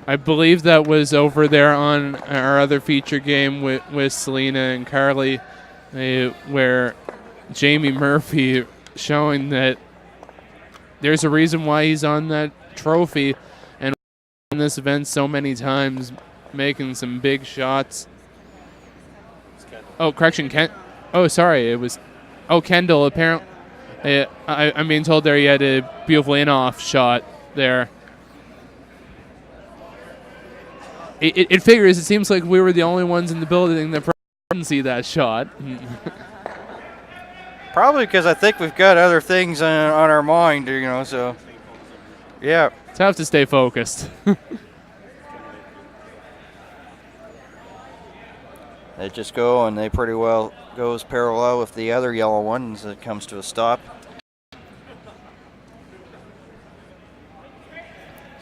I believe that was over there on our other feature game with Selena and Carly, where Jamie Murphy showing that there's a reason why he's on that trophy and in this event so many times, making some big shots. Oh, correction, sorry, it was Kendall. Apparently, I'm being told there he had a beautiful in-off shot there. It figures. It seems like we were the only ones in the building that didn't see that shot. probably because I think we've got other things on our mind, so yeah. It's tough to stay focused. They just go, and they pretty well goes parallel with the other yellow ones as it comes to a stop.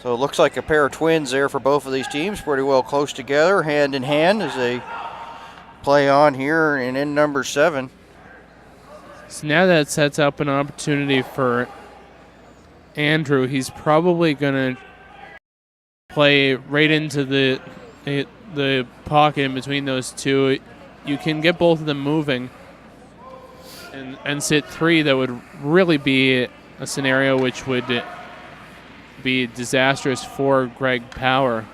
So it looks like a pair of twins there for both of these teams, pretty well close together, hand in hand as they play on here in end number 7. So now that sets up an opportunity for Andrew. He's probably going to play right into the pocket in between those two. You can get both of them moving and sit 3. That would really be a scenario which would be disastrous for Greg Power.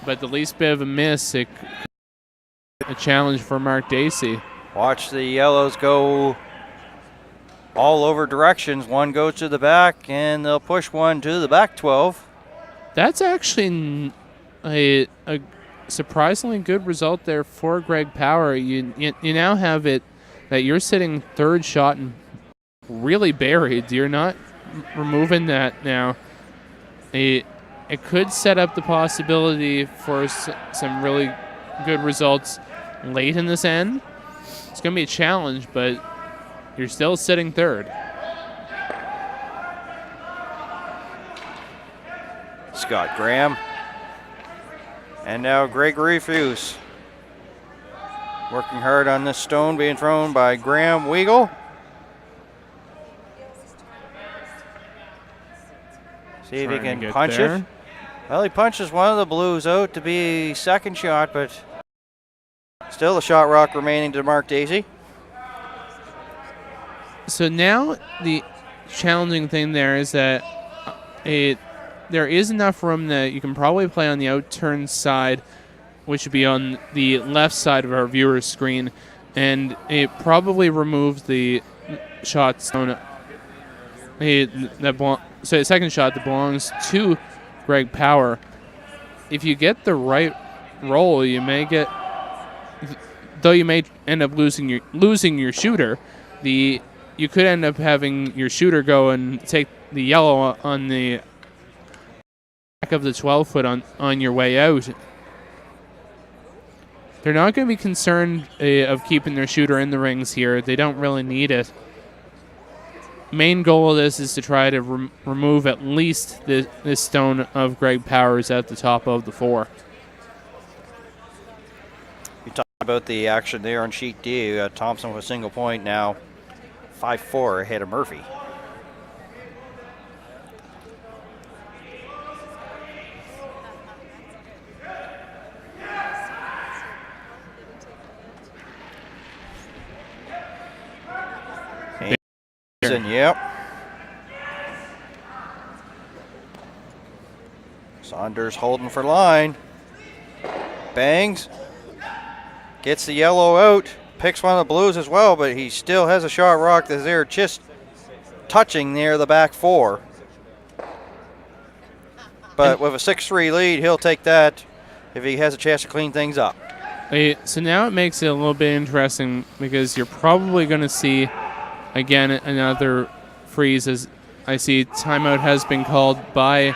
But the least bit of a miss, a challenge for Mark Dacey. Watch the yellows go all over directions. One goes to the back, and they'll push one to the back 12. That's actually a surprisingly good result there for Greg Power. You now have it that you're sitting 3rd shot and really buried. You're not removing that now. It could set up the possibility for some really good results late in this end. It's going to be a challenge, but you're still sitting 3rd. Scott Graham. And now Gregory Fuse. Working hard on this stone being thrown by Graham Weigel. See if he can punch it. Well, he punches one of the blues out to be 2nd shot, but still a shot rock remaining to Mark Dacey. So now the challenging thing there is that there is enough room that you can probably play on the outturn side, which would be on the left side of our viewer's screen, and it probably removes the shot zone. So the 2nd shot that belongs to Greg Power. If you get the right roll, you may end up losing your shooter. You could end up having your shooter go and take the yellow on the back of the 12-foot on your way out. They're not going to be concerned of keeping their shooter in the rings here. They don't really need it. Main goal of this is to try to remove at least this stone of Greg Powers at the top of the 4. You talk about the action there on sheet D. You got Thompson with a single point now, 5-4 ahead of Murphy. Yep. Saunders holding for line. Bangs. Gets the yellow out. Picks one of the blues as well, but he still has a shot rock that's there just touching near the back four. But with a 6-3 lead, he'll take that if he has a chance to clean things up. So now it makes it a little bit interesting because you're probably going to see, again, another freeze as I see timeout has been called by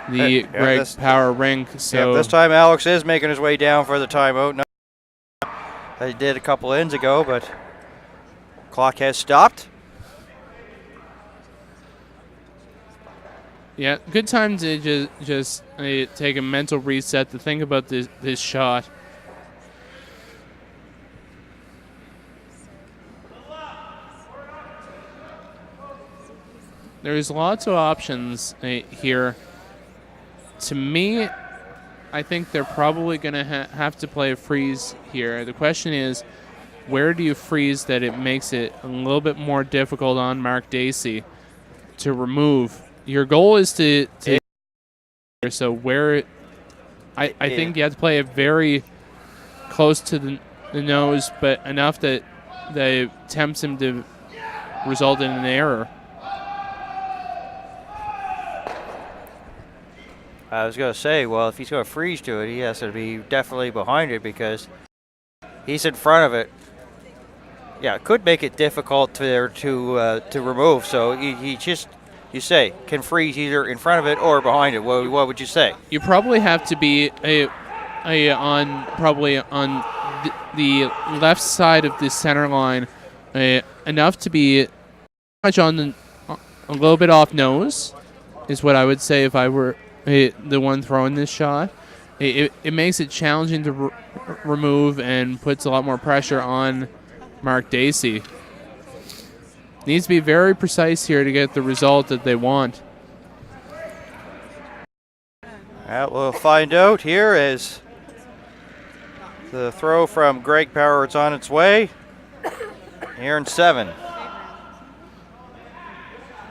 the Greg Power rink. So this time Alex is making his way down for the timeout. No, he did a couple ends ago, but clock has stopped. Yeah, good time to just take a mental reset to think about this shot. There's lots of options here. To me, I think they're probably going to have to play a freeze here. The question is, where do you freeze that it makes it a little bit more difficult on Mark Dacey to remove? Your goal is to so where I think you have to play it very close to the nose, but enough that tempts him to result in an error. I was going to say, well, if he's going to freeze to it, he has to be definitely behind it because he's in front of it. Yeah, it could make it difficult to remove. So he just, you say, can freeze either in front of it or behind it. What would you say? You probably have to be on the left side of the center line, enough to be much on a little bit off nose, is what I would say if I were the one throwing this shot. It makes it challenging to remove and puts a lot more pressure on Mark Dacey. Needs to be very precise here to get the result that they want. Well, we'll find out here as the throw from Greg Power is on its way. Here in 7.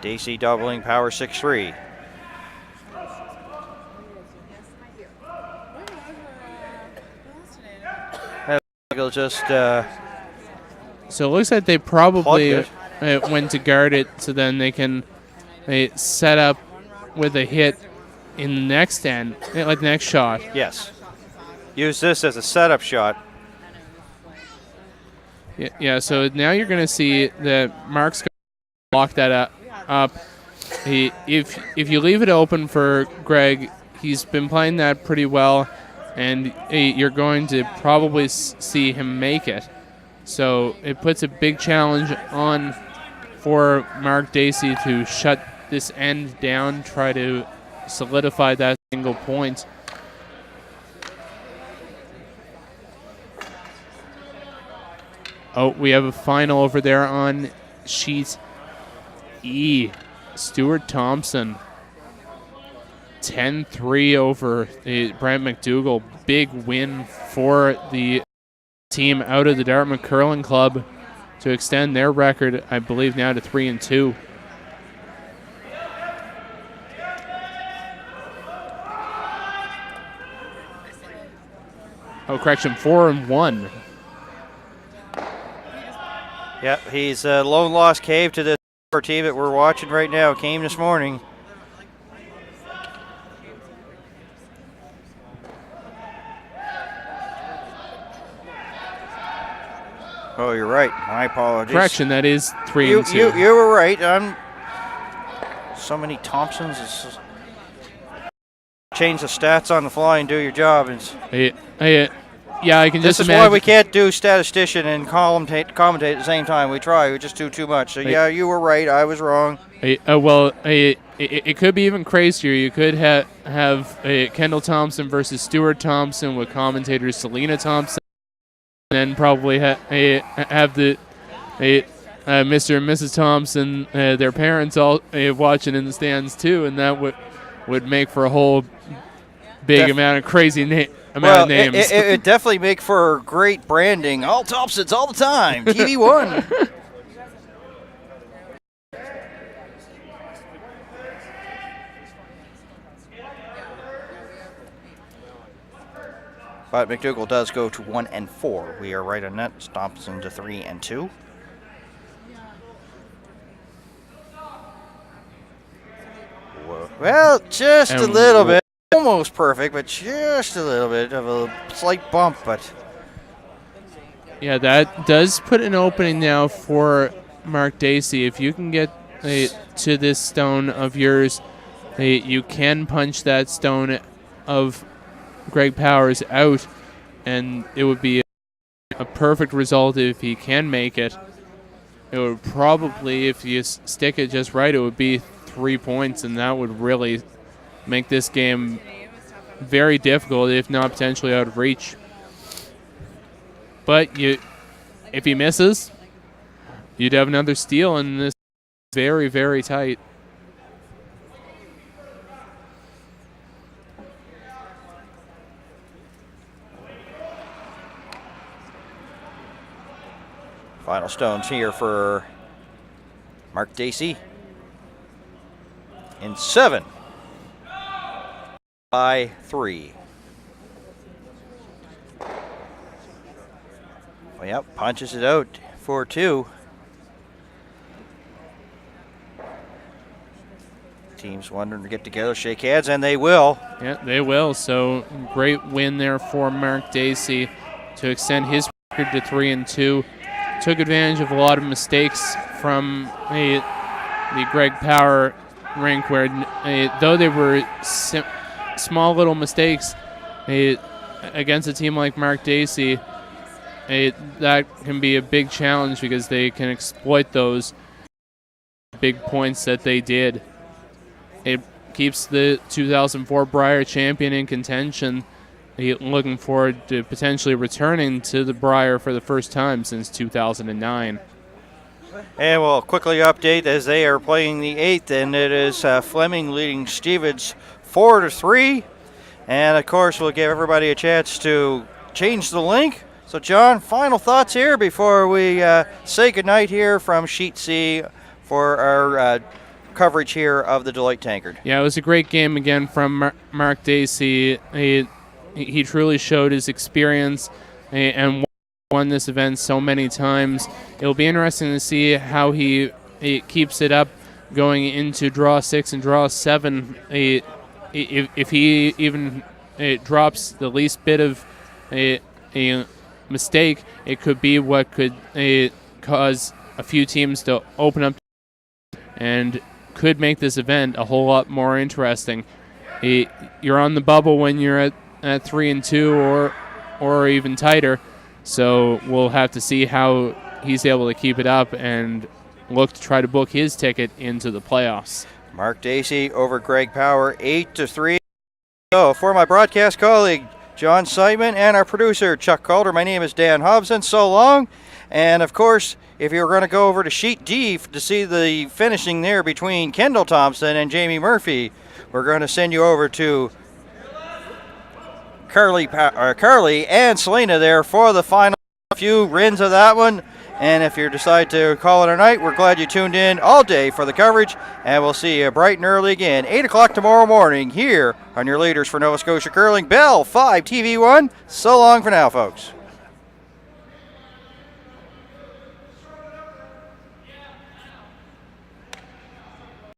Dacey doubling Power 6-3. He'll just so it looks like they probably went to guard it so then they can set up with a hit in the next end, like the next shot. Yes. Use this as a setup shot. Yeah, so now you're going to see that Mark's going to lock that up. If you leave it open for Greg, he's been playing that pretty well, and you're going to probably see him make it. So it puts a big challenge on for Mark Dacey to shut this end down, try to solidify that single point. Oh, we have a final over there on sheet E. Stuart Thompson. 10-3 over Brent McDougall. Big win for the team out of the Dartmouth Curling Club to extend their record, I believe, now to 3-2. Oh, correction, 4-1. Yep, he's a lone lost cave to this team that we're watching right now. Came this morning. Oh, you're right. My apologies. Correction, that is 3-2. You were right. So many Thompsons. Change the stats on the fly and do your job. Yeah, I can just imagine. This is why we can't do statistician and commentate at the same time. We try. We just do too much. So, yeah, you were right. I was wrong. It could be even crazier. You could have Kendall Thompson versus Stuart Thompson with commentators Selena Thompson. And then probably have the Mr. and Mrs. Thompson, their parents all watching in the stands too, and that would make for a whole big amount of crazy names. It definitely make for great branding. All Thompsons all the time. TV1. But McDougall does go to 1-4. We are right on that. Thompson to 3-2. Well, just a little bit. Almost perfect, but just a little bit of a slight bump. But yeah, that does put an opening now for Mark Dacey. If you can get to this stone of yours, you can punch that stone of Greg Powers out, and it would be a perfect result if he can make it. It would probably, if you stick it just right, it would be 3 points, and that would really make this game very difficult, if not potentially out of reach. But if he misses, you'd have another steal, and this is very, very tight. Final stones here for Mark Dacey. In 7 by 3. Well, yep, punches it out for 2. Teams wondering to get together, shake hands, and they will. Yeah, they will. So great win there for Mark Dacey to extend his record to 3-2. Took advantage of a lot of mistakes from the Greg Power rink, where though they were small little mistakes against a team like Mark Dacey, that can be a big challenge because they can exploit those big points that they did. It keeps the 2004 Brier champion in contention, looking forward to potentially returning to the Brier for the first time since 2009. And we'll quickly update as they are playing the 8th, and it is Fleming leading Stevens 4-3. And of course, we'll give everybody a chance to change the link. So, John, final thoughts here before we say goodnight here from Sheet C for our coverage here of the Deloitte Tankard. Yeah, it was a great game again from Mark Dacey. He truly showed his experience and won this event so many times. It'll be interesting to see how he keeps it up going into draw 6 and draw 7. If he even drops the least bit of a mistake, it could be what could cause a few teams to open up and could make this event a whole lot more interesting. You're on the bubble when you're at 3-2 or even tighter. So we'll have to see how he's able to keep it up and look to try to book his ticket into the playoffs. Mark Dacey over Greg Power, 8-3. So for my broadcast colleague, John Seidman, and our producer, Chuck Calder, my name is Dan Hobson. So long. And, of course, if you're going to go over to Sheet D to see the finishing there between Kendall Thompson and Jamie Murphy, we're going to send you over to Carly and Selena there for the final few rins of that one. And if you decide to call it a night, we're glad you tuned in all day for the coverage, and we'll see you bright and early again, 8 o'clock tomorrow morning here on your leaders for Nova Scotia Curling, Bell 5 TV1. So long for now, folks.